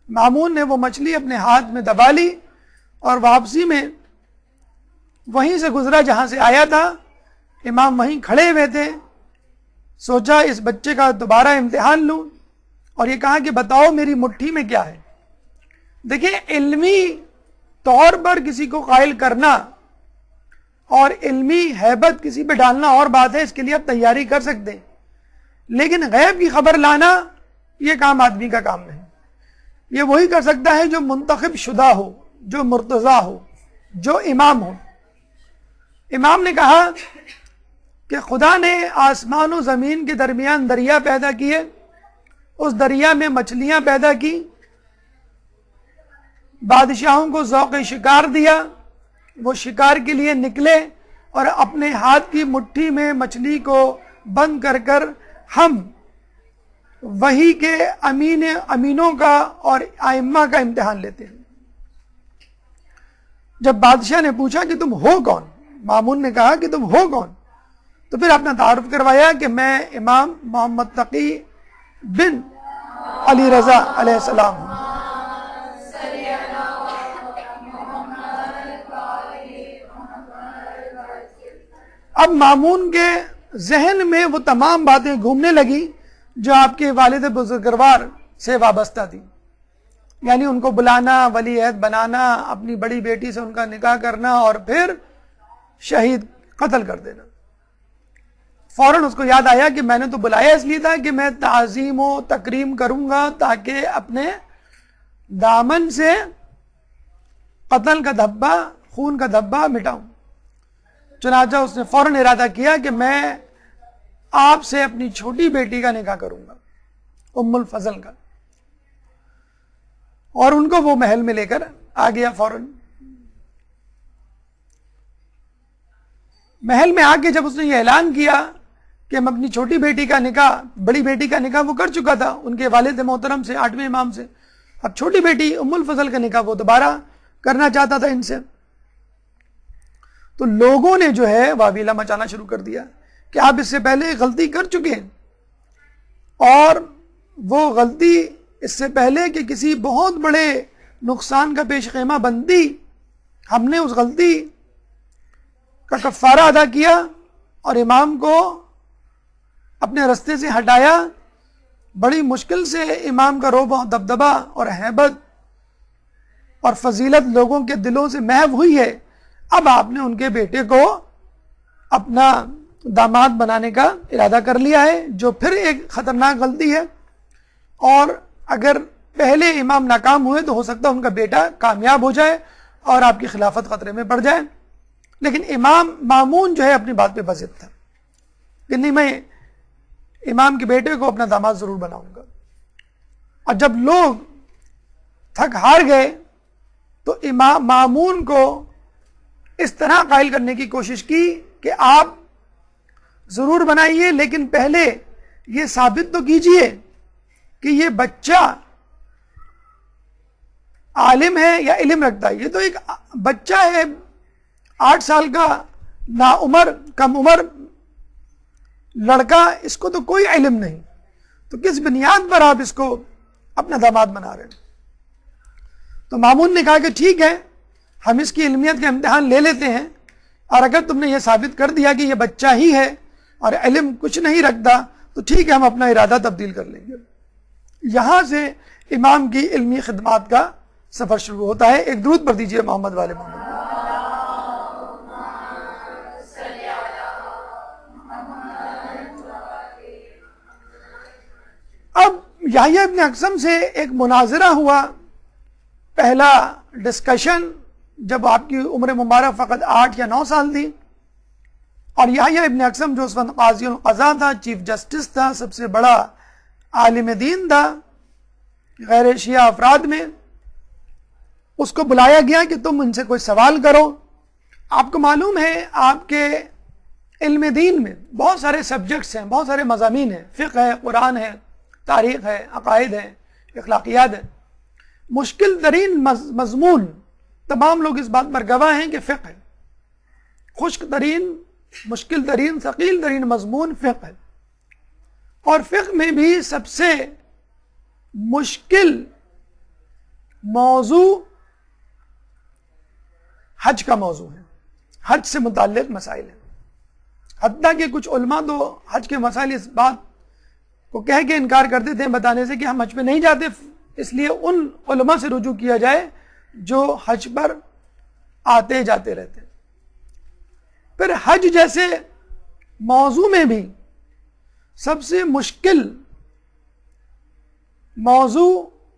مامون نے وہ مچھلی اپنے ہاتھ میں دبا لی اور واپسی میں وہیں سے گزرا جہاں سے آیا تھا. امام وہیں کھڑے ہوئے تھے. سوچا اس بچے کا دوبارہ امتحان لوں اور یہ کہا کہ بتاؤ میری مٹھی میں کیا ہے. دیکھیں، علمی طور پر کسی کو قائل کرنا اور علمی ہیبت کسی پہ ڈالنا اور بات ہے، اس کے لیے آپ تیاری کر سکتے ہیں. لیکن غیب کی خبر لانا یہ کام آدمی کا کام نہیں. یہ وہی کر سکتا ہے جو منتخب شدہ ہو، جو مرتضی ہو، جو امام ہو. امام نے کہا کہ خدا نے آسمان و زمین کے درمیان دریا پیدا کیے، اس دریا میں مچھلیاں پیدا کی، بادشاہوں کو ذوق شکار دیا، وہ شکار کے لیے نکلے اور اپنے ہاتھ کی مٹھی میں مچھلی کو بند کر کر ہم وحی کے امینوں کا اور ائمہ کا امتحان لیتے ہیں. جب بادشاہ نے پوچھا کہ تم ہو کون، مامون نے کہا کہ تم ہو کون، تو پھر اپنا تعارف کروایا کہ میں امام محمد تقی بن علی رضا علیہ السلام ہوں. اب مامون کے ذہن میں وہ تمام باتیں گھومنے لگی جو آپ کے والد بزرگوار سے وابستہ تھی، یعنی ان کو بلانا، ولی عہد بنانا، اپنی بڑی بیٹی سے ان کا نکاح کرنا اور پھر شہید قتل کر دینا. فوراً اس کو یاد آیا کہ میں نے تو بلایا اس لیے تھا کہ میں تعظیم و تکریم کروں گا تاکہ اپنے دامن سے قتل کا دھبا، خون کا دھبا مٹاؤں. چنانچہ اس نے فوراً ارادہ کیا کہ میں آپ سے اپنی چھوٹی بیٹی کا نکاح کروں گا، ام الفضل کا. اور ان کو وہ محل میں لے کر آ گیا. فوراً محل میں آ کے جب اس نے یہ اعلان کیا کہ ہم اپنی چھوٹی بیٹی کا نکاح، بڑی بیٹی کا نکاح وہ کر چکا تھا ان کے والد محترم سے، 8ویں امام سے، اب چھوٹی بیٹی ام الفضل کا نکاح وہ دوبارہ کرنا چاہتا تھا ان سے، تو لوگوں نے جو ہے واویلا مچانا شروع کر دیا کہ آپ اس سے پہلے غلطی کر چکے ہیں، اور وہ غلطی اس سے پہلے کہ کسی بہت بڑے نقصان کا پیش خیمہ بندی، ہم نے اس غلطی کا کفارہ ادا کیا اور امام کو اپنے رستے سے ہٹایا. بڑی مشکل سے امام کا رعب و دبدبہ اور ہیبت اور فضیلت لوگوں کے دلوں سے محو ہوئی ہے. اب آپ نے ان کے بیٹے کو اپنا داماد بنانے کا ارادہ کر لیا ہے، جو پھر ایک خطرناک غلطی ہے، اور اگر پہلے امام ناکام ہوئے تو ہو سکتا ہے ان کا بیٹا کامیاب ہو جائے اور آپ کی خلافت خطرے میں پڑ جائے. لیکن امام مامون جو ہے اپنی بات پہ بضد تھا کہ نہیں، میں امام کے بیٹے کو اپنا داماد ضرور بناؤں گا. اور جب لوگ تھک ہار گئے تو امام مامون کو اس طرح قائل کرنے کی کوشش کی کہ آپ ضرور بنائیے، لیکن پہلے یہ ثابت تو کیجئے کہ یہ بچہ عالم ہے یا علم رکھتا ہے. یہ تو ایک بچہ ہے 8 سال کا نا عمر کم عمر لڑکا، اس کو تو کوئی علم نہیں، تو کس بنیاد پر آپ اس کو اپنا داماد بنا رہے ہیں؟ تو مامون نے کہا کہ ٹھیک ہے، ہم اس کی علمیت کا امتحان لے لیتے ہیں، اور اگر تم نے یہ ثابت کر دیا کہ یہ بچہ ہی ہے اور علم کچھ نہیں رکھتا تو ٹھیک ہے، ہم اپنا ارادہ تبدیل کر لیں گے. یہاں سے امام کی علمی خدمات کا سفر شروع ہوتا ہے. ایک درود پڑھ دیجئے محمد والے محمد. اب یحییٰ ابن اقسم سے ایک مناظرہ ہوا، پہلا ڈسکشن، جب آپ کی عمر مبارک فقط 8 یا 9 سال تھی، اور یحییٰ ابن اقسم جو اس وقت قاضی القضاء تھا، چیف جسٹس تھا، سب سے بڑا عالم دین تھا غیر شیعہ افراد میں، اس کو بلایا گیا کہ تم ان سے کوئی سوال کرو. آپ کو معلوم ہے آپ کے علم دین میں بہت سارے سبجیکٹس ہیں، بہت سارے مضامین ہیں، فقہ ہے، قرآن ہے، تاریخ ہے، عقائد ہے، اخلاقیات ہے. مشکل ترین مضمون، تمام لوگ اس بات پر گواہ ہیں کہ فقہ ہے. خشک ترین، مشکل ترین، ثقیل ترین مضمون فقہ ہے. اور فقہ میں بھی سب سے مشکل موضوع حج کا موضوع ہے. حج سے متعلق مسائل ہیں. حتیٰ کہ کچھ علماء تو حج کے مسائل اس بات کو کہہ کے انکار کرتے تھے بتانے سے کہ ہم حج پہ نہیں جاتے، اس لیے ان علماء سے رجوع کیا جائے جو حج پر آتے جاتے رہتے. پھر حج جیسے موضوع میں بھی سب سے مشکل موضوع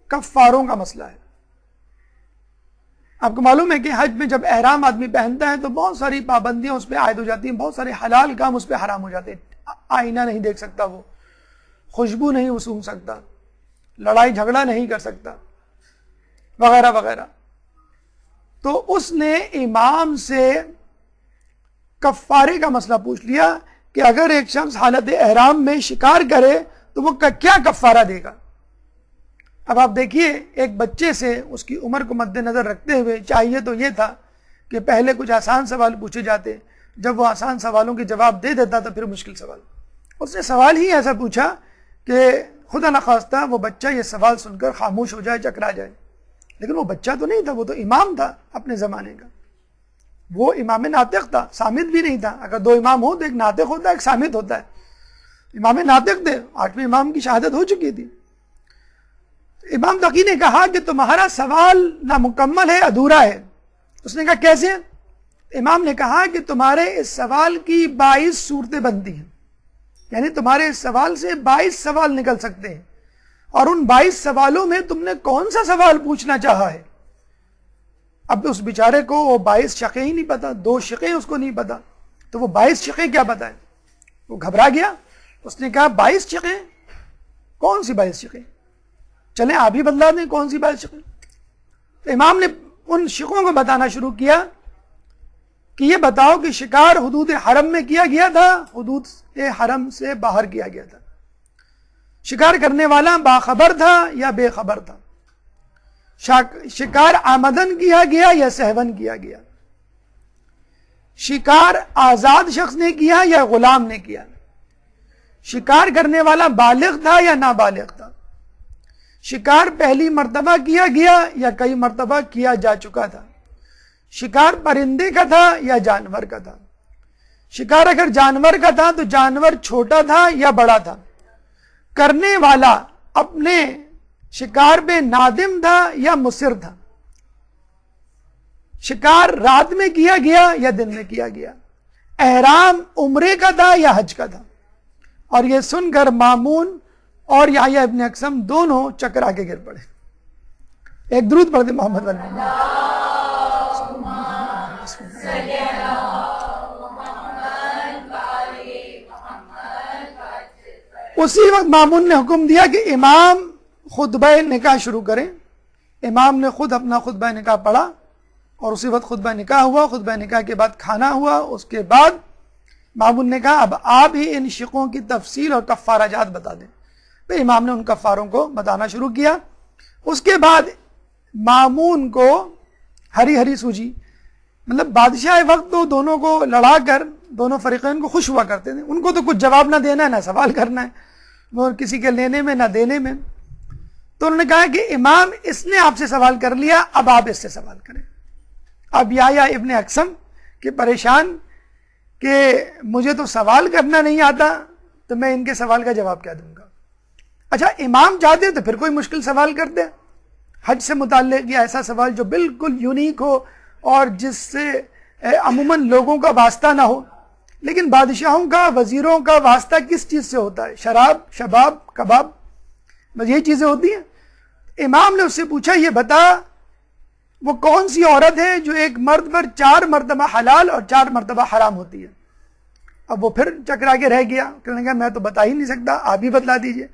کفاروں کا مسئلہ ہے. آپ کو معلوم ہے کہ حج میں جب احرام آدمی پہنتا ہے تو بہت ساری پابندیاں اس پہ عائد ہو جاتی ہیں، بہت سارے حلال کام اس پہ حرام ہو جاتے ہیں. آئینہ نہیں دیکھ سکتا، وہ خوشبو نہیں سونگھ سکتا، لڑائی جھگڑا نہیں کر سکتا، وغیرہ وغیرہ. تو اس نے امام سے کفارے کا مسئلہ پوچھ لیا کہ اگر ایک شخص حالت احرام میں شکار کرے تو وہ کیا کفارہ دے گا. اب آپ دیکھیے، ایک بچے سے اس کی عمر کو مد نظر رکھتے ہوئے چاہیے تو یہ تھا کہ پہلے کچھ آسان سوال پوچھے جاتے، جب وہ آسان سوالوں کے جواب دے دیتا تو پھر مشکل سوال. اس نے سوال ہی ایسا پوچھا کہ خدا نخواستہ وہ بچہ یہ سوال سن کر خاموش ہو جائے، چکرا جائے. لیکن وہ بچہ تو نہیں تھا، وہ تو امام تھا اپنے زمانے کا. وہ امام ناطق تھا، سامت بھی نہیں تھا. اگر 2 امام ہو تو ایک ناطق ہوتا ہے، ایک سامت ہوتا ہے. امام ناطق تھے، 8ویں امام کی شہادت ہو چکی تھی. امام تقی نے کہا کہ تمہارا سوال نامکمل ہے، ادھورا ہے. اس نے کہا کیسے؟ امام نے کہا کہ تمہارے اس سوال کی 22 صورتیں بنتی ہیں، یعنی تمہارے اس سوال سے 22 سوال نکل سکتے ہیں، اور ان 22 سوالوں میں تم نے کون سا سوال پوچھنا چاہا ہے. اب اس بیچارے کو وہ 22 شقیں ہی نہیں پتا، 2 شقیں اس کو نہیں پتا، تو وہ 22 شقیں کیا بتائیں. وہ گھبرا گیا. اس نے کہا 22 شقیں؟ کون سی 22 شقیں؟ چلیں آپ ہی بدلا دیں کون سی 22 شقیں. تو امام نے ان شقوں کو بتانا شروع کیا کہ یہ بتاؤ کہ شکار حدود حرم میں کیا گیا تھا، حدود حرم سے باہر کیا گیا تھا. شکار کرنے والا باخبر تھا یا بے خبر تھا. شکار آمدن کیا گیا یا سہون کیا گیا. شکار آزاد شخص نے کیا یا غلام نے کیا. شکار کرنے والا بالغ تھا یا نابالغ تھا. شکار پہلی مرتبہ کیا گیا یا کئی مرتبہ کیا جا چکا تھا. شکار پرندے کا تھا یا جانور کا تھا. شکار اگر جانور کا تھا تو جانور چھوٹا تھا یا بڑا تھا. کرنے والا اپنے شکار پہ نادم تھا یا مصر تھا. شکار رات میں کیا گیا یا دن میں کیا گیا. احرام عمرے کا تھا یا حج کا تھا. اور یہ سن کر مامون اور یحییٰ ابن اقسم دونوں چکرا کے گر پڑے. ایک درود پڑھ دے محمد علیہ وسلم. اسی وقت مامون نے حکم دیا کہ امام خطبہ نکاح شروع کریں. امام نے خود اپنا خطبہ نکاح پڑھا اور اسی وقت خطبہ نکاح ہوا. خطبہ نکاح کے بعد کھانا ہوا. اس کے بعد مامون نے کہا اب آپ ہی ان شقوں کی تفصیل اور کفارہ جات بتا دیں. پھر امام نے ان کفاروں کو بتانا شروع کیا. اس کے بعد مامون کو ہری ہری سوجی، مطلب بادشاہ وقت تو دونوں کو لڑا کر دونوں فریقین کو خوش ہوا کرتے تھے. ان کو تو کچھ جواب نہ دینا ہے نہ سوال کرنا ہے، وہ کسی کے لینے میں نہ دینے میں. تو انہوں نے کہا کہ امام اس نے آپ سے سوال کر لیا، اب آپ اس سے سوال کریں. اب یا ابن اقسم کہ پریشان کہ مجھے تو سوال کرنا نہیں آتا تو میں ان کے سوال کا جواب کیا دوں گا. اچھا امام چاہتے تو پھر کوئی مشکل سوال کرتے، حج سے متعلق یا ایسا سوال جو بالکل یونیک ہو اور جس سے عموماً لوگوں کا واسطہ نہ ہو. لیکن بادشاہوں کا، وزیروں کا واسطہ کس چیز سے ہوتا ہے؟ شراب، شباب، کباب، بس یہی چیزیں ہوتی ہیں. امام نے اس سے پوچھا یہ بتا وہ کون سی عورت ہے جو ایک مرد پر 4 مرتبہ حلال اور 4 مرتبہ حرام ہوتی ہے؟ اب وہ پھر چکرا کے رہ گیا، کہنے لگا میں تو بتا ہی نہیں سکتا، آپ ہی بتلا دیجئے.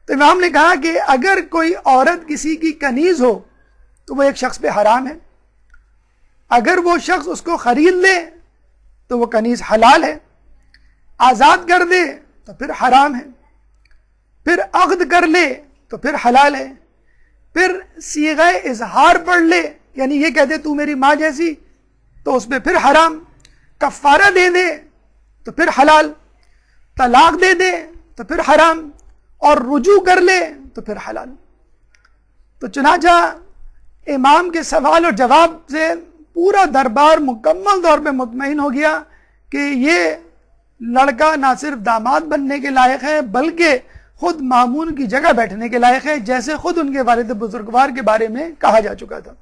تو امام نے کہا کہ اگر کوئی عورت کسی کی کنیز ہو تو وہ ایک شخص پہ حرام ہے. اگر وہ شخص اس کو خرید لے تو وہ کنیز حلال ہے، آزاد کر دے تو پھر حرام ہے، پھر عقد کر لے تو پھر حلال ہے، پھر صیغہ اظہار پڑھ لے یعنی یہ کہہ دے تو میری ماں جیسی تو اس پہ پھر حرام، کفارہ دے دے تو پھر حلال، طلاق دے دے تو پھر حرام، اور رجوع کر لے تو پھر حلال. تو چنانچہ امام کے سوال اور جواب سے پورا دربار مکمل طور پہ مطمئن ہو گیا کہ یہ لڑکا نہ صرف داماد بننے کے لائق ہے بلکہ خود مامون کی جگہ بیٹھنے کے لائق ہے، جیسے خود ان کے والد بزرگوار کے بارے میں کہا جا چکا تھا.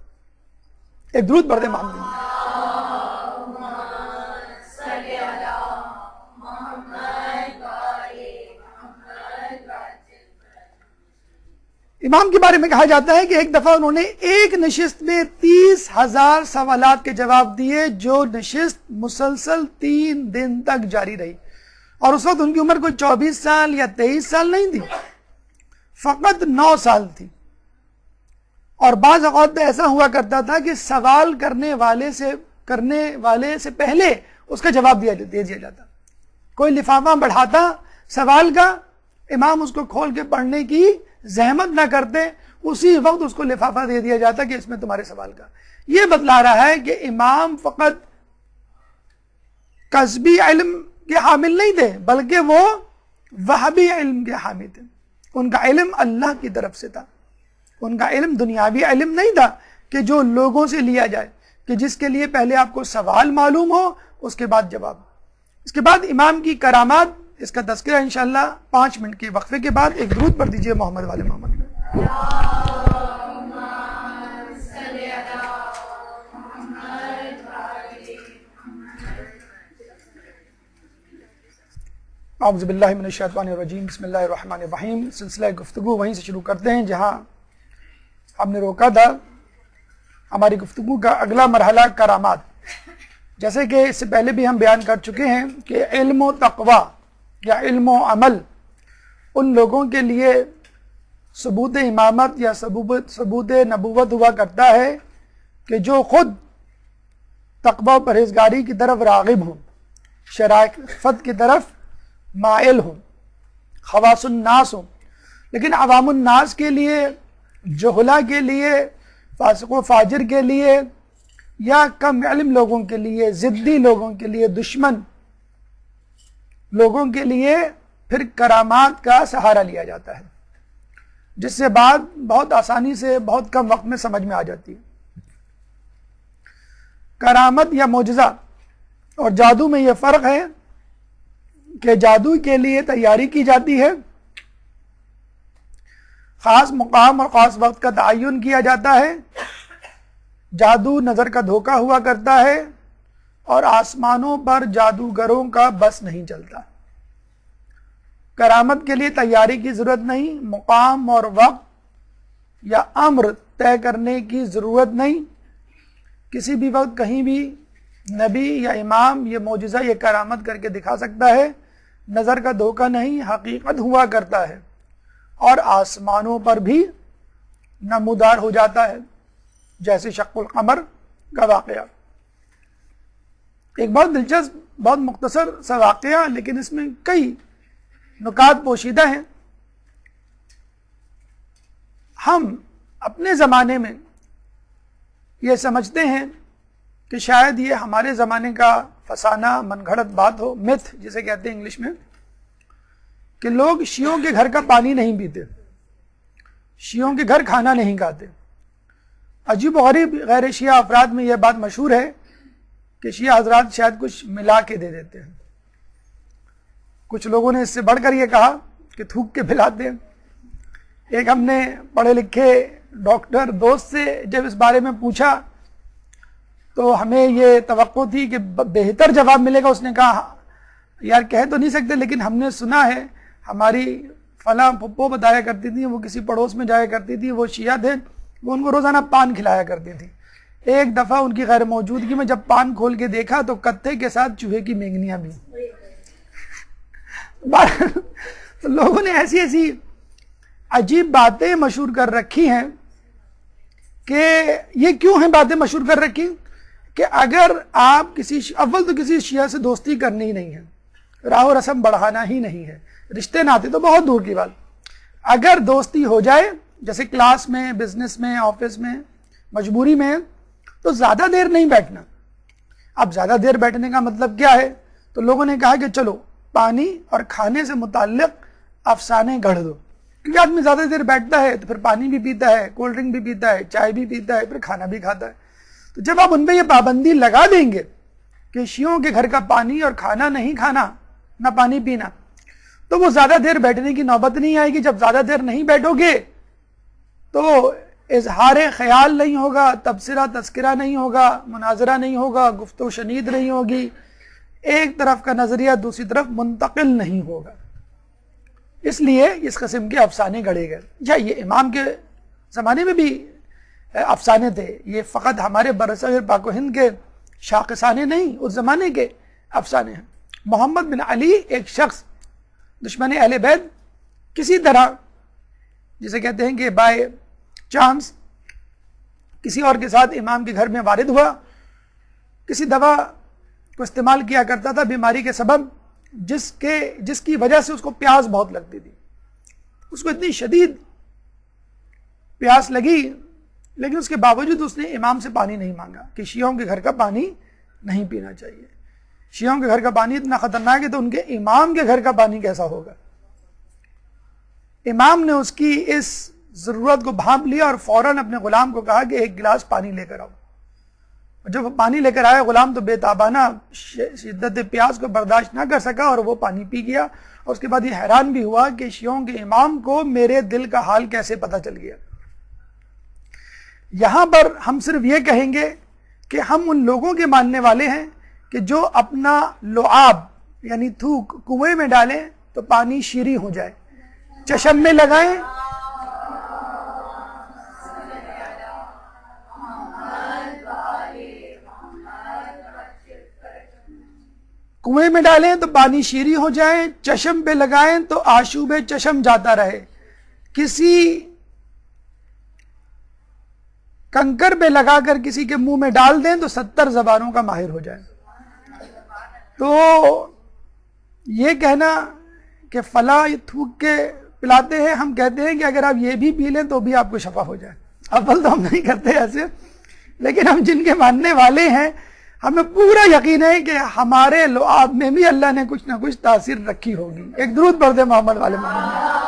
ایک درود پڑھ دیں مامون. امام کے بارے میں کہا جاتا ہے کہ ایک دفعہ انہوں نے ایک نشست میں 30,000 سوالات کے جواب دیے، جو نشست مسلسل 3 دن تک جاری رہی. اور اس وقت ان کی عمر کوئی 24 سال یا 23 سال نہیں تھی، فقط 9 سال تھی. اور بعض اوقات تو ایسا ہوا کرتا تھا کہ سوال کرنے والے سے پہلے اس کا جواب دے دیا جاتا. کوئی لفافہ بڑھاتا سوال کا، امام اس کو کھول کے پڑھنے کی زحمت نہ کرتے، اسی وقت اس کو لفافہ دے دیا جاتا کہ اس میں تمہارے سوال کا. یہ بتلا رہا ہے کہ امام فقط کسبی علم کے حامل نہیں تھے بلکہ وہ وہبی علم کے حامل تھے. ان کا علم اللہ کی طرف سے تھا. ان کا علم دنیاوی علم نہیں تھا کہ جو لوگوں سے لیا جائے، کہ جس کے لیے پہلے آپ کو سوال معلوم ہو اس کے بعد جواب. اس کے بعد امام کی کرامات، اس کا تذکرہ انشاءاللہ 5 منٹ کے وقفے کے بعد. ایک درود پڑھ دیجئے محمد والے محمد میں. اعوذ باللہ من الشیطان الرجیم، بسم اللہ الرحمن الرحیم. سلسلہ گفتگو وہیں سے شروع کرتے ہیں جہاں ہم نے روکا تھا. ہماری گفتگو کا اگلا مرحلہ کرامات. جیسے کہ اس سے پہلے بھی ہم بیان کر چکے ہیں کہ علم و تقوی یا علم و عمل ان لوگوں کے لیے ثبوت امامت یا ثبوت نبوت ہوا کرتا ہے کہ جو خود تقوی و پرہیزگاری کی طرف راغب ہوں، شرافت کی طرف مائل ہوں، خواص الناس ہوں. لیکن عوام الناس کے لیے، جہلا کے لیے، فاسق و فاجر کے لیے یا کم علم لوگوں کے لیے، ضدی لوگوں کے لیے، دشمن لوگوں کے لیے پھر کرامات کا سہارا لیا جاتا ہے، جس سے بات بہت آسانی سے بہت کم وقت میں سمجھ میں آ جاتی ہے. کرامت یا معجزہ اور جادو میں یہ فرق ہے کہ جادو کے لیے تیاری کی جاتی ہے، خاص مقام اور خاص وقت کا تعین کیا جاتا ہے. جادو نظر کا دھوکہ ہوا کرتا ہے اور آسمانوں پر جادوگروں کا بس نہیں چلتا. کرامت کے لیے تیاری کی ضرورت نہیں، مقام اور وقت یا امر طے کرنے کی ضرورت نہیں. کسی بھی وقت کہیں بھی نبی یا امام یہ معجزہ یہ کرامت کر کے دکھا سکتا ہے. نظر کا دھوکہ نہیں، حقیقت ہوا کرتا ہے. اور آسمانوں پر بھی نمودار ہو جاتا ہے، جیسے شق القمر کا واقعہ۔ ایک بہت دلچسپ، بہت مختصر سا واقعہ، لیکن اس میں کئی نکات پوشیدہ ہیں۔ ہم اپنے زمانے میں یہ سمجھتے ہیں کہ شاید یہ ہمارے زمانے کا فسانہ من گھڑت بات ہو، میتھ جسے کہتے ہیں انگلش میں، کہ لوگ شیعوں کے گھر کا پانی نہیں پیتے، شیعوں کے گھر کھانا نہیں کھاتے۔ عجیب و غریب غیر شیعہ افراد میں یہ بات مشہور ہے کہ شیعہ حضرات شاید کچھ ملا کے دے دیتے ہیں۔ کچھ لوگوں نے اس سے بڑھ کر یہ کہا کہ تھوک کے پلاتے ہیں۔ ایک ہم نے پڑھے لکھے ڈاکٹر دوست سے جب اس بارے میں پوچھا تو ہمیں یہ توقع تھی کہ بہتر جواب ملے گا۔ اس نے کہا یار کہہ تو نہیں سکتے، لیکن ہم نے سنا ہے، ہماری فلاں پھپھو بتایا کرتی تھی، وہ کسی پڑوس میں جایا کرتی تھی، وہ شیعہ تھے، وہ ان کو روزانہ پان کھلایا کرتی تھی۔ ایک دفعہ ان کی غیر موجودگی میں جب پان کھول کے دیکھا تو کتے کے ساتھ چوہے کی مینگنیاں بھی۔ تو لوگوں نے ایسی ایسی عجیب باتیں مشہور کر رکھی ہیں کہ یہ کیوں ہیں باتیں مشہور کر رکھی کہ اگر آپ اول تو کسی شیعہ سے دوستی کرنی ہی نہیں ہے، راہ و رسم بڑھانا ہی نہیں ہے، رشتے ناتے تو بہت دور کی بات، اگر دوستی ہو جائے جیسے کلاس میں، بزنس میں، آفس میں، مجبوری میں، تو زیادہ دیر نہیں بیٹھنا۔ اب زیادہ دیر بیٹھنے کا مطلب کیا ہے؟ تو لوگوں نے کہا کہ چلو پانی اور کھانے سے متعلق افسانے گڑھ دو، کیونکہ آدمی زیادہ دیر بیٹھتا ہے تو پھر پانی بھی پیتا ہے، کولڈ ڈرنک بھی پیتا ہے، چائے بھی پیتا ہے، پھر کھانا بھی کھاتا ہے۔ تو جب آپ ان پہ یہ پابندی لگا دیں گے کہ شیعوں کے گھر کا پانی اور کھانا نہیں کھانا، نہ پانی پینا، تو وہ زیادہ دیر بیٹھنے کی نوبت نہیں آئے گی۔ جب زیادہ دیر نہیں بیٹھو گے تو اظہار خیال نہیں ہوگا، تبصرہ تذکرہ نہیں ہوگا، مناظرہ نہیں ہوگا، گفتگو شنید نہیں ہوگی، ایک طرف کا نظریہ دوسری طرف منتقل نہیں ہوگا۔ اس لیے اس قسم کے افسانے گڑھے گئے۔ یہ امام کے زمانے میں بھی افسانے تھے، یہ فقط ہمارے برصغیر پاک و ہند کے شاخصانے نہیں، اس زمانے کے افسانے ہیں۔ محمد بن علی ایک شخص دشمن اہل بیت کسی طرح، جسے کہتے ہیں کہ بائی چانس، کسی اور کے ساتھ امام کے گھر میں وارد ہوا، کسی دوا کو استعمال کیا کرتا تھا بیماری کے سبب، جس کی وجہ سے اس کو پیاس بہت لگتی تھی۔ اس کو اتنی شدید پیاس لگی، لیکن اس کے باوجود اس نے امام سے پانی نہیں مانگا کہ شیعوں کے گھر کا پانی نہیں پینا چاہیے۔ شیعوں کے گھر کا پانی اتنا خطرناک ہے تو ان کے امام کے گھر کا پانی کیسا ہوگا؟ امام نے اس کی اس ضرورت کو بھانپ لیا اور فوراً اپنے غلام کو کہا کہ ایک گلاس پانی لے کر آؤ۔ جب وہ پانی لے کر آیا، غلام تو بے تابانہ شدت پیاس کو برداشت نہ کر سکا اور وہ پانی پی گیا، اور اس کے بعد یہ حیران بھی ہوا کہ شیعوں کے امام کو میرے دل کا حال کیسے پتہ چل گیا۔ یہاں پر ہم صرف یہ کہیں گے کہ ہم ان لوگوں کے ماننے والے ہیں کہ جو اپنا لعاب یعنی تھوک کنویں میں ڈالیں تو پانی شیریں ہو جائے، چشم میں لگائیں کنویں میں ڈالیں تو پانی شیریں ہو جائے، چشم پہ لگائیں تو آشوب چشم جاتا رہے، کسی کنکر پہ لگا کر کسی کے منہ میں ڈال دیں تو 70 زبانوں کا ماہر ہو جائے۔ تو یہ کہنا کہ فلاں تھوک کے پلاتے ہیں، ہم کہتے ہیں کہ اگر آپ یہ بھی پی لیں تو بھی آپ کو شفا ہو جائے۔ اول تو ہم نہیں کرتے ایسے، لیکن ہم جن کے ماننے والے ہیں ہمیں پورا یقین ہے کہ ہمارے لعاب میں بھی اللہ نے کچھ نہ کچھ تاثیر رکھی ہوگی۔ ایک درود پڑھ دیں محمد والے محمد۔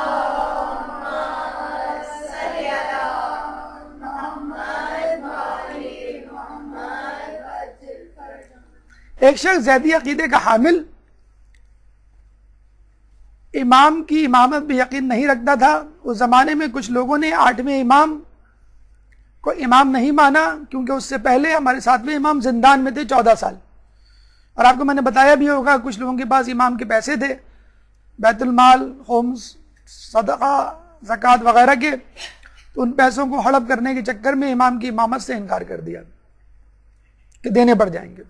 ایک شخص زیدی عقیدے کا حامل امام کی امامت پہ یقین نہیں رکھتا تھا۔ اس زمانے میں کچھ لوگوں نے 8ویں امام کو امام نہیں مانا، کیونکہ اس سے پہلے ہمارے 7ویں امام زندان میں تھے 14 سال، اور آپ کو میں نے بتایا بھی ہوگا کچھ لوگوں کے پاس امام کے پیسے تھے، بیت المال، خمس، صدقہ، زکوٰۃ وغیرہ کے، تو ان پیسوں کو ہڑپ کرنے کے چکر میں امام کی امامت سے انکار کر دیا کہ دینے پڑ جائیں گے،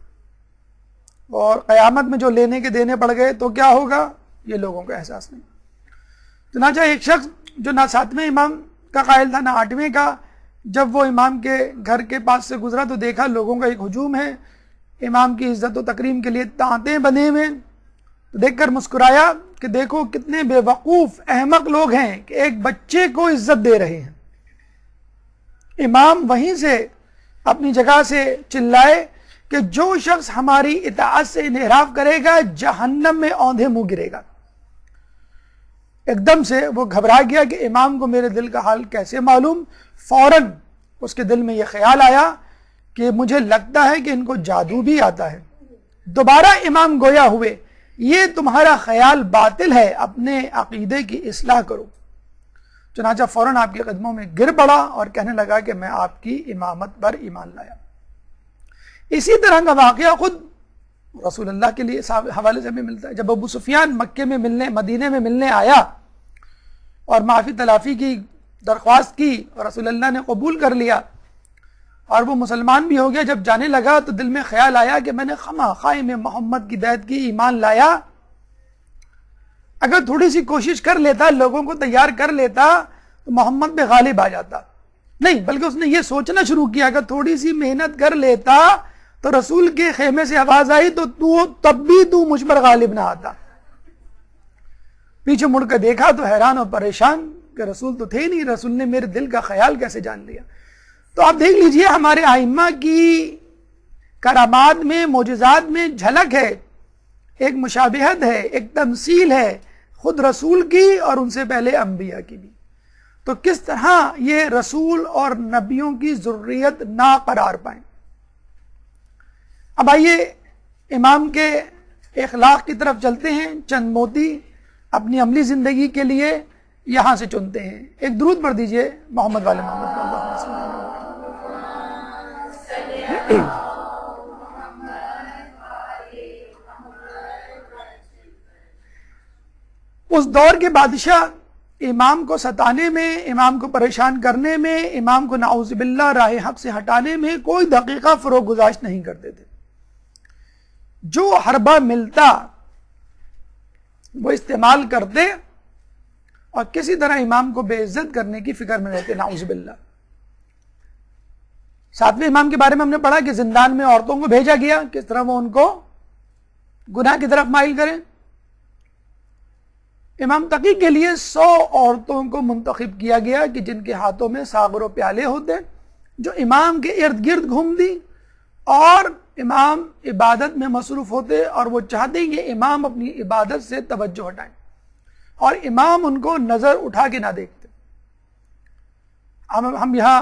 اور قیامت میں جو لینے کے دینے پڑ گئے تو کیا ہوگا یہ لوگوں کو احساس نہیں۔ چنانچہ ایک شخص جو نہ 7ویں امام کا قائل تھا نہ 8ویں کا. جب وہ امام کے گھر کے پاس سے گزرا تو دیکھا لوگوں کا ایک ہجوم ہے, امام کی عزت و تکریم کے لیے تانتے بنے ہوئے, تو دیکھ کر مسکرایا کہ دیکھو کتنے بے وقوف احمق لوگ ہیں کہ ایک بچے کو عزت دے رہے ہیں. امام وہیں سے اپنی جگہ سے چلائے کہ جو شخص ہماری اطاعت سے انحراف کرے گا جہنم میں اوندھے منہ گرے گا. ایک دم سے وہ گھبرا گیا کہ امام کو میرے دل کا حال کیسے معلوم. فوراً اس کے دل میں یہ خیال آیا کہ مجھے لگتا ہے کہ ان کو جادو بھی آتا ہے. دوبارہ امام گویا ہوئے, یہ تمہارا خیال باطل ہے, اپنے عقیدے کی اصلاح کرو. چنانچہ فوراً آپ کے قدموں میں گر پڑا اور کہنے لگا کہ میں آپ کی امامت پر ایمان لایا. اسی طرح کا واقعہ خود رسول اللہ کے لیے حوالے سے بھی ملتا ہے. جب ابو سفیان مکے میں مدینے میں ملنے آیا اور معافی تلافی کی درخواست کی اور رسول اللہ نے قبول کر لیا اور وہ مسلمان بھی ہو گیا, جب جانے لگا تو دل میں خیال آیا کہ میں نے خواہ میں محمد کی بیعت کی, ایمان لایا, اگر تھوڑی سی کوشش کر لیتا, لوگوں کو تیار کر لیتا تو محمد پہ غالب آ جاتا. نہیں, بلکہ اس نے یہ سوچنا شروع کیا کہ تھوڑی سی محنت کر لیتا تو رسول کے خیمے سے آواز آئی تو تب بھی تو مجھ پر غالب نہ آتا. پیچھے مڑ کر دیکھا تو حیران اور پریشان کہ رسول تو تھے نہیں, رسول نے میرے دل کا خیال کیسے جان لیا. تو آپ دیکھ لیجئے ہمارے ائمہ کی کرامات میں, معجزات میں جھلک ہے, ایک مشابہت ہے, ایک تمثیل ہے خود رسول کی اور ان سے پہلے انبیاء کی بھی. تو کس طرح یہ رسول اور نبیوں کی ضروریت نہ قرار پائیں. اب آئیے امام کے اخلاق کی طرف چلتے ہیں. چند موتی اپنی عملی زندگی کے لیے یہاں سے چنتے ہیں. ایک درود پڑھ دیجئے محمد والے محمد. اس دور کے بادشاہ امام کو ستانے میں, امام کو پریشان کرنے میں, امام کو نعوذ باللہ راہ حق سے ہٹانے میں کوئی دقیقہ فروغ گزاشت نہیں کرتے تھے. جو حربہ ملتا وہ استعمال کرتے اور کسی طرح امام کو بے عزت کرنے کی فکر میں رہتے, نعوذ باللہ. 7ویں امام کے بارے میں ہم نے پڑھا کہ زندان میں عورتوں کو بھیجا گیا, کس طرح وہ ان کو گناہ کی طرف مائل کریں. امام تقی کے لیے 100 عورتوں کو منتخب کیا گیا کہ جن کے ہاتھوں میں ساغر و پیالے ہوتے, جو امام کے ارد گرد گھومتی اور امام عبادت میں مصروف ہوتے, اور وہ چاہتے کہ امام اپنی عبادت سے توجہ ہٹائیں اور امام ان کو نظر اٹھا کے نہ دیکھتے. ہم یہاں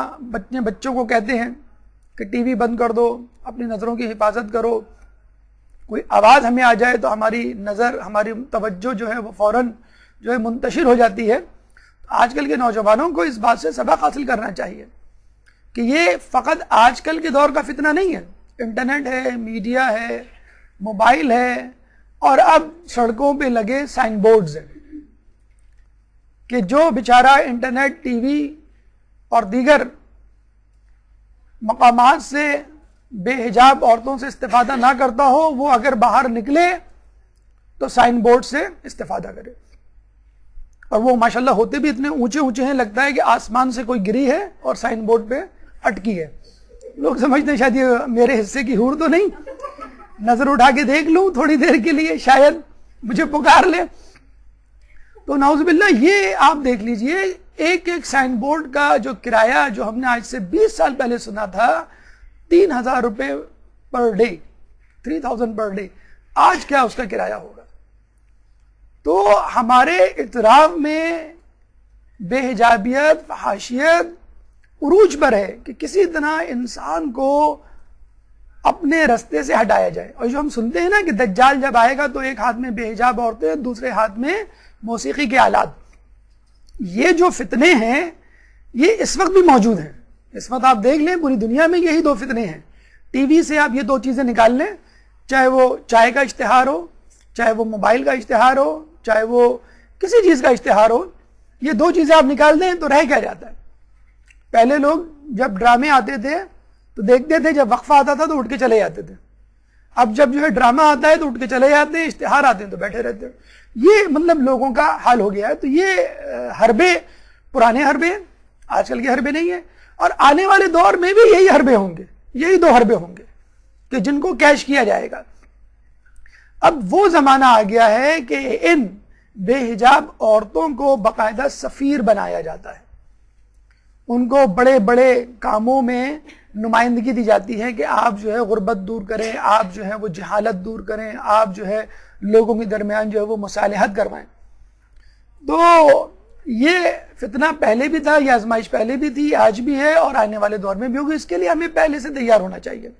بچوں کو کہتے ہیں کہ ٹی وی بند کر دو, اپنی نظروں کی حفاظت کرو, کوئی آواز ہمیں آ جائے تو ہماری نظر, ہماری توجہ جو ہے وہ فوراً جو ہے منتشر ہو جاتی ہے. آج کل کے نوجوانوں کو اس بات سے سبق حاصل کرنا چاہیے کہ یہ فقط آج کل کے دور کا فتنہ نہیں ہے. انٹرنیٹ ہے, میڈیا ہے, موبائل ہے, اور اب سڑکوں پہ لگے سائن بورڈز ہیں کہ جو بیچارہ انٹرنیٹ, ٹی وی اور دیگر مقامات سے بے حجاب عورتوں سے استفادہ نہ کرتا ہو, وہ اگر باہر نکلے تو سائن بورڈ سے استفادہ کرے. اور وہ ماشاءاللہ ہوتے بھی اتنے اونچے اونچے ہیں, لگتا ہے کہ آسمان سے کوئی گری ہے اور سائن بورڈ پہ اٹکی ہے. لوگ سمجھتے ہیں شاید یہ میرے حصے کی حور تو نہیں, نظر اٹھا کے دیکھ لوں تھوڑی دیر کے لیے, شاید مجھے پکار لے. تو نعوذ باللہ یہ آپ دیکھ لیجئے ایک ایک سائن بورڈ کا جو کرایہ جو ہم نے آج سے 20 سال پہلے سنا تھا 3,000 روپے پر ڈے, 3,000 پر ڈے, آج کیا اس کا کرایہ ہوگا. تو ہمارے اعتراف میں بے حجابیت, فحاشیت عروج پر ہے کہ کسی طرح انسان کو اپنے رستے سے ہٹایا جائے. اور جو ہم سنتے ہیں نا کہ دجال جب آئے گا تو ایک ہاتھ میں بے حجاب عورتیں, دوسرے ہاتھ میں موسیقی کے آلات. یہ جو فتنے ہیں یہ اس وقت بھی موجود ہیں. اس وقت آپ دیکھ لیں پوری دنیا میں یہی 2 فتنے ہیں. ٹی وی سے آپ یہ 2 چیزیں نکال لیں, چاہے وہ چائے کا اشتہار ہو, چاہے وہ موبائل کا اشتہار ہو, چاہے وہ کسی چیز کا اشتہار ہو, یہ 2 چیزیں آپ نکال دیں تو رہ کیا جاتا ہے. پہلے لوگ جب ڈرامے آتے تھے تو دیکھتے تھے, جب وقفہ آتا تھا تو اٹھ کے چلے جاتے تھے. اب جب جو ہے ڈرامہ آتا ہے تو اٹھ کے چلے جاتے ہیں, اشتہار آتے ہیں تو بیٹھے رہتے ہیں. یہ مطلب لوگوں کا حال ہو گیا ہے. تو یہ حربے پرانے حربے, آج کل کے حربے نہیں ہیں، اور آنے والے دور میں بھی یہی حربے ہوں گے، یہی دو حربے ہوں گے کہ جن کو کیش کیا جائے گا۔ اب وہ زمانہ آ گیا ہے کہ ان بے حجاب عورتوں کو باقاعدہ سفیر بنایا جاتا ہے، ان کو بڑے بڑے کاموں میں نمائندگی دی جاتی ہے کہ آپ جو ہے غربت دور کریں، آپ جو ہے وہ جہالت دور کریں، آپ جو ہے لوگوں کے درمیان جو ہے وہ مصالحت کروائیں۔ تو یہ فتنہ پہلے بھی تھا، یہ آزمائش پہلے بھی تھی، آج بھی ہے اور آنے والے دور میں بھی ہوگی۔ اس کے لیے ہمیں پہلے سے تیار ہونا چاہیے۔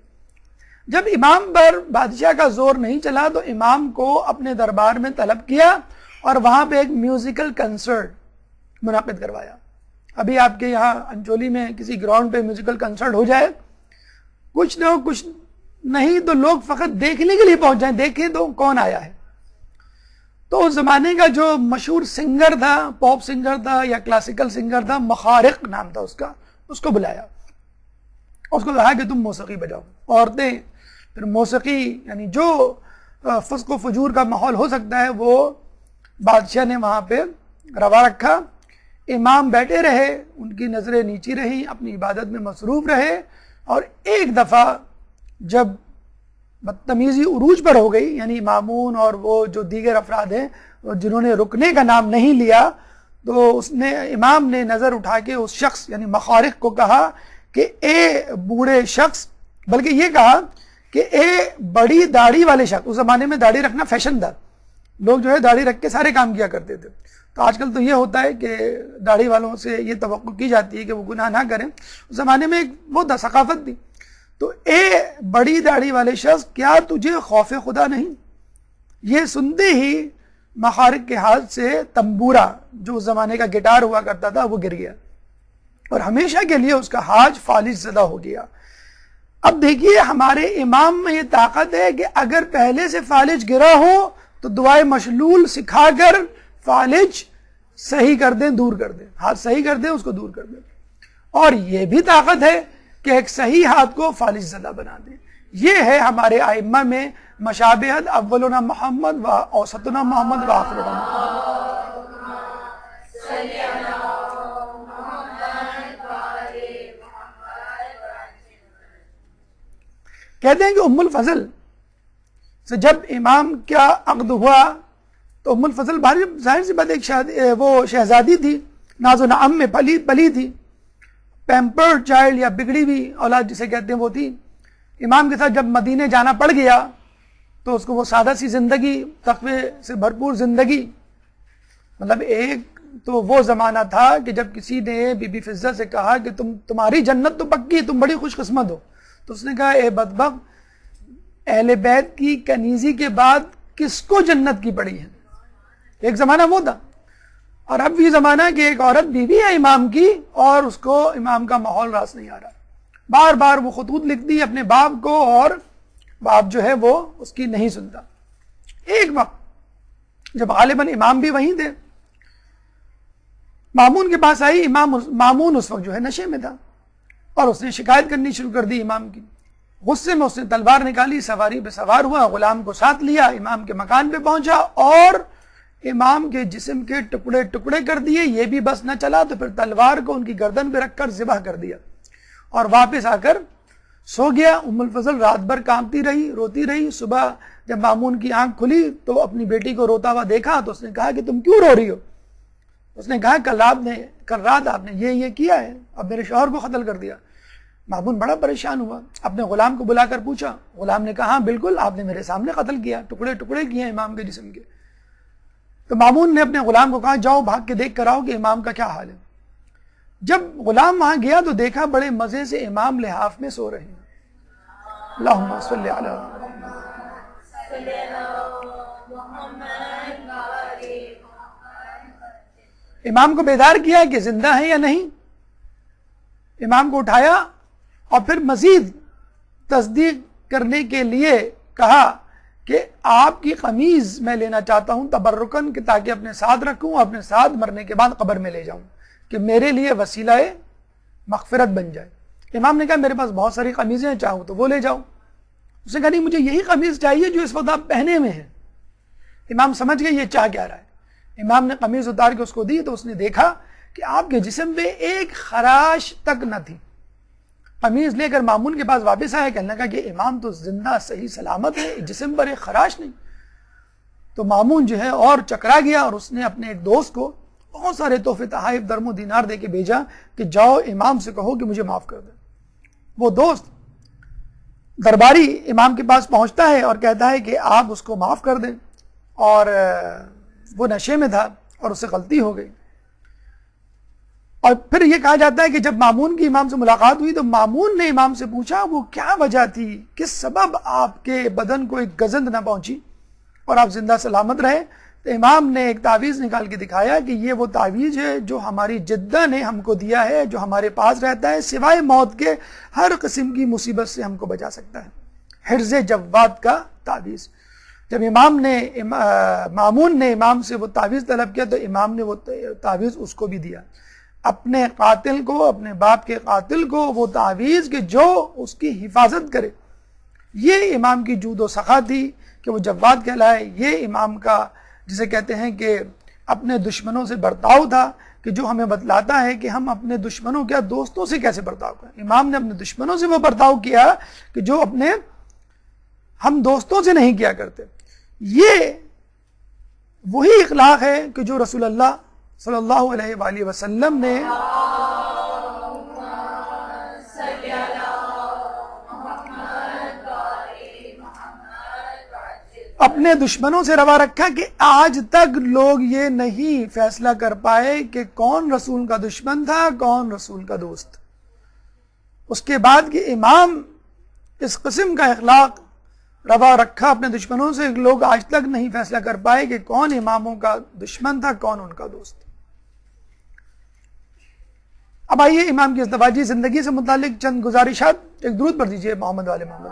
جب امام پر بادشاہ کا زور نہیں چلا تو امام کو اپنے دربار میں طلب کیا اور وہاں پہ ایک میوزیکل کنسرٹ منعقد کروایا۔ ابھی آپ کے یہاں انچولی میں کسی گراؤنڈ پہ میوزیکل کنسرٹ ہو جائے، کچھ نہ کچھ نہیں تو لوگ فقط دیکھنے کے لیے پہنچ جائیں، دیکھیں تو کون آیا ہے۔ تو اس زمانے کا جو مشہور سنگر تھا، پاپ سنگر تھا یا کلاسیکل سنگر تھا، مخارق نام تھا اس کا، اس کو بلایا، اس کو کہا کہ تم موسیقی بجاؤ۔ عورتیں پھر موسیقی، یعنی جو فسق و فجور کا ماحول ہو سکتا ہے وہ بادشاہ نے وہاں پہ روا رکھا۔ امام بیٹھے رہے، ان کی نظریں نیچی رہیں، اپنی عبادت میں مصروف رہے، اور ایک دفعہ جب بدتمیزی عروج پر ہو گئی، یعنی مامون اور وہ جو دیگر افراد ہیں جنہوں نے رکنے کا نام نہیں لیا، تو امام نے نظر اٹھا کے اس شخص یعنی مخارق کو کہا کہ اے بوڑھے شخص، بلکہ یہ کہا کہ اے بڑی داڑھی والے شخص۔ اس زمانے میں داڑھی رکھنا فیشن تھا، لوگ جو ہے داڑھی رکھ کے سارے کام کیا کرتے تھے۔ تو آج کل تو یہ ہوتا ہے کہ داڑھی والوں سے یہ توقع کی جاتی ہے کہ وہ گناہ نہ کریں، اس زمانے میں ایک وہ ثقافت تھی۔ تو اے بڑی داڑھی والے شخص، کیا تجھے خوف خدا نہیں؟ یہ سنتے ہی مخارق کے ہاتھ سے تمبورا، جو اس زمانے کا گٹار ہوا کرتا تھا، وہ گر گیا اور ہمیشہ کے لیے اس کا حاج فالج زدہ ہو گیا۔ اب دیکھیے ہمارے امام میں یہ طاقت ہے کہ اگر پہلے سے فالج گرا ہو تو دعائے مشلول سکھا کر فالج صحیح کر دیں، دور کر دیں، ہاتھ صحیح کر دیں، اس کو دور کر دیں۔ اور یہ بھی طاقت ہے کہ ایک صحیح ہاتھ کو فالج زدہ بنا دیں۔ یہ ہے ہمارے ائمہ میں مشابہت، اولنا محمد و اوسطنا محمد و آخرنا محمد۔ کہتے ہیں کہ ام الفضل سے جب امام کا عقد ہوا تو ام الفضل ظاہر سی بات ایک وہ شہزادی تھی، ناز و نعم میں پلی تھی، پیمپرڈ چائلڈ یا بگڑی ہوئی اولاد جسے کہتے ہیں وہ تھی۔ امام کے ساتھ جب مدینے جانا پڑ گیا تو اس کو وہ سادہ سی زندگی، تقوی سے بھرپور زندگی، مطلب ایک تو وہ زمانہ تھا کہ جب کسی نے بی بی فضہ سے کہا کہ تمہاری جنت تو پکی، تم بڑی خوش قسمت ہو، تو اس نے کہا اے بدبخت، اہل بیت کی کنیزی کے بعد کس کو جنت کی پڑی ہے؟ ایک زمانہ وہ تھا، اور اب یہ زمانہ کہ ایک عورت بیوی ہے امام کی اور اس کو امام کا ماحول راس نہیں آ رہا، بار بار وہ خطوط لکھتی ہے اپنے باپ کو اور باپ جو ہے وہ اس کی نہیں سنتا۔ ایک وقت جب غالباً امام بھی وہیں تھے، مامون کے پاس آئی، مامون اس وقت جو ہے نشے میں تھا اور اس نے شکایت کرنی شروع کر دی امام کی۔ غصے میں اس نے تلوار نکالی، سواری پہ سوار ہوا، غلام کو ساتھ لیا، امام کے مکان پہ پہنچا اور امام کے جسم کے ٹکڑے ٹکڑے کر دیے۔ یہ بھی بس نہ چلا تو پھر تلوار کو ان کی گردن پہ رکھ کر ذبح کر دیا اور واپس آ کر سو گیا۔ ام الفضل رات بھر کانپتی رہی، روتی رہی۔ صبح جب مامون کی آنکھ کھلی تو اپنی بیٹی کو روتا ہوا دیکھا تو اس نے کہا کہ تم کیوں رو رہی ہو؟ اس نے کہا کل رات آپ نے یہ کیا ہے، اب میرے شوہر کو قتل کر دیا۔ مامون بڑا پریشان ہوا، اپنے غلام کو بلا کر پوچھا، غلام نے کہا ہاں بالکل آپ نے میرے سامنے قتل کیا، ٹکڑے ٹکڑے کیے امام کے جسم کے۔ تو مامون نے اپنے غلام کو کہا جاؤ بھاگ کے دیکھ کر آؤ کہ امام کا کیا حال ہے۔ جب غلام وہاں گیا تو دیکھا بڑے مزے سے امام لحاف میں سو رہے ہیں۔ اللہم صلی علی امام کو بیدار کیا کہ زندہ ہے یا نہیں، امام کو اٹھایا اور پھر مزید تصدیق کرنے کے لیے کہا کہ آپ کی قمیض میں لینا چاہتا ہوں تبرکن، کہ تاکہ اپنے ساتھ رکھوں، اپنے ساتھ مرنے کے بعد قبر میں لے جاؤں، کہ میرے لیے وسیلہ مغفرت بن جائے۔ امام نے کہا میرے پاس بہت ساری قمیضیں ہیں، چاہوں تو وہ لے جاؤں۔ اس نے کہا نہیں، مجھے یہی قمیض چاہیے جو اس وقت آپ پہنے میں ہیں۔ امام سمجھ گئے یہ چاہ کیا رہا ہے۔ امام نے قمیض اتار کے اس کو دی تو اس نے دیکھا کہ آپ کے جسم پہ ایک خراش تک نہ تھی. قمیض لے کر مامون کے پاس واپس آیا, کہنے لگا کہ امام تو زندہ صحیح سلامت ہے, جسم پر ایک خراش نہیں. تو مامون جو ہے اور چکرا گیا, اور اس نے اپنے ایک دوست کو بہت سارے تحفے تحائف درم و دینار دے کے بھیجا کہ جاؤ امام سے کہو کہ مجھے معاف کر دے. وہ دوست درباری امام کے پاس پہنچتا ہے اور کہتا ہے کہ آپ اس کو معاف کر دیں, اور وہ نشے میں تھا اور اس سے غلطی ہو گئی. اور پھر یہ کہا جاتا ہے کہ جب مامون کی امام سے ملاقات ہوئی تو مامون نے امام سے پوچھا وہ کیا وجہ تھی, کس سبب آپ کے بدن کو ایک گزند نہ پہنچی اور آپ زندہ سلامت رہے. تو امام نے ایک تعویذ نکال کے دکھایا کہ یہ وہ تعویذ ہے جو ہماری جدہ نے ہم کو دیا ہے, جو ہمارے پاس رہتا ہے, سوائے موت کے ہر قسم کی مصیبت سے ہم کو بچا سکتا ہے. حرز جواد کا تعویذ. جب مامون نے امام سے وہ تعویذ طلب کیا تو امام نے وہ تعویذ اس کو بھی دیا, اپنے قاتل کو, اپنے باپ کے قاتل کو وہ تعویذ کہ جو اس کی حفاظت کرے. یہ امام کی جود و سخا تھی کہ وہ جواد کہلائے. یہ امام کا جسے کہتے ہیں کہ اپنے دشمنوں سے برتاؤ تھا کہ جو ہمیں بتلاتا ہے کہ ہم اپنے دشمنوں کیا دوستوں سے کیسے برتاؤ کریں. امام نے اپنے دشمنوں سے وہ برتاؤ کیا کہ جو اپنے ہم دوستوں سے نہیں کیا کرتے. یہ وہی اخلاق ہے کہ جو رسول اللہ صلی اللہ علیہ وآلہ وسلم نے اپنے دشمنوں سے روا رکھا کہ آج تک لوگ یہ نہیں فیصلہ کر پائے کہ کون رسول کا دشمن تھا, کون رسول کا دوست. اس کے بعد کہ امام اس قسم کا اخلاق روا رکھا اپنے دشمنوں سے, لوگ آج تک نہیں فیصلہ کر پائے کہ کون اماموں کا دشمن تھا, کون ان کا دوست. اب آئیے امام کی ازدواجی زندگی سے متعلق چند گزارشات. ایک درود پڑھ دیجئے محمد والے محمد.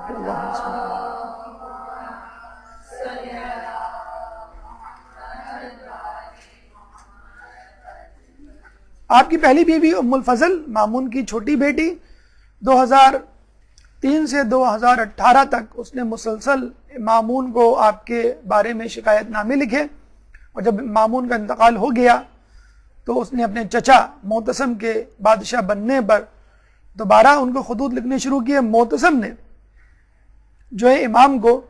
آپ کی پہلی بیوی ام الفضل, مامون کی چھوٹی بیٹی, 2003 سے 2018 تک اس نے مسلسل مامون کو آپ کے بارے میں شکایت نامے لکھے, اور جب مامون کا انتقال ہو گیا تو اس نے اپنے چچا معتصم کے بادشاہ بننے پر دوبارہ ان کو خطوط لکھنے شروع کیے. معتصم نے جو ہے امام کو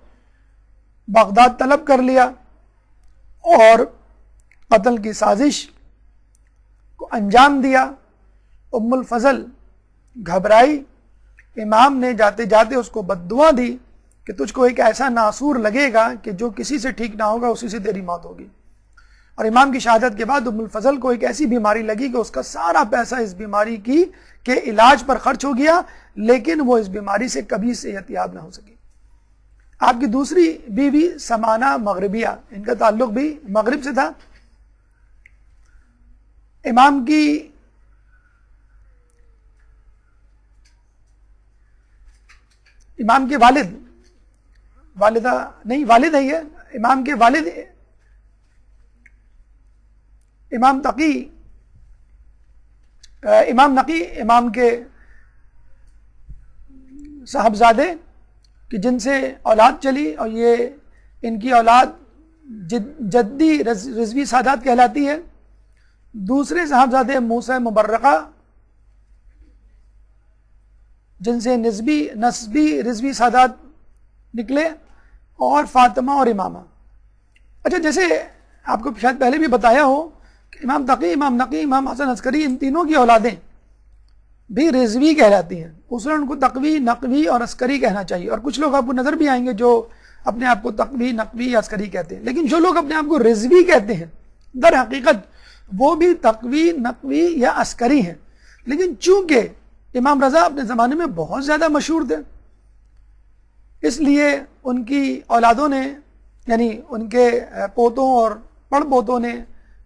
بغداد طلب کر لیا اور قتل کی سازش کو انجام دیا. ام الفضل گھبرائی, امام نے جاتے جاتے اس کو بددعا دی کہ تجھ کو ایک ایسا ناسور لگے گا کہ جو کسی سے ٹھیک نہ ہوگا اسی سے تیری موت ہوگی. اور امام کی شہادت کے بعد ام الفضل کو ایک ایسی بیماری لگی کہ اس کا سارا پیسہ اس بیماری کے علاج پر خرچ ہو گیا, لیکن وہ اس بیماری سے کبھی صحت یاب نہ ہو سکی. آپ کی دوسری بیوی سمانہ مغربیہ, ان کا تعلق بھی مغرب سے تھا. امام کی امام کے والدہ نہیں والد ہے یہ, امام کے والد امام نقی امام کے صاحبزادے کہ جن سے اولاد چلی, اور یہ ان کی اولاد جدی رضوی سادات کہلاتی ہے. دوسرے صاحبزادے موسیٰ مبرقہ جن سے نسبی رضوی سادات نکلے, اور فاطمہ اور امامہ. اچھا, جیسے آپ کو شاید پہلے بھی بتایا ہو کہ امام تقی, امام نقی, امام حسن عسکری, ان تینوں کی اولادیں بھی رضوی کہلاتی ہیں. اصول ان کو تقوی, نقوی اور عسکری کہنا چاہیے. اور کچھ لوگ آپ کو نظر بھی آئیں گے جو اپنے آپ کو تقوی, نقوی یا عسکری کہتے ہیں, لیکن جو لوگ اپنے آپ کو رضوی کہتے ہیں در حقیقت وہ بھی تقوی, نقوی یا عسکری ہیں. لیکن چونکہ امام رضا اپنے زمانے میں بہت زیادہ مشہور تھے, اس لیے ان کی اولادوں نے, یعنی ان کے پوتوں اور پڑ پوتوں نے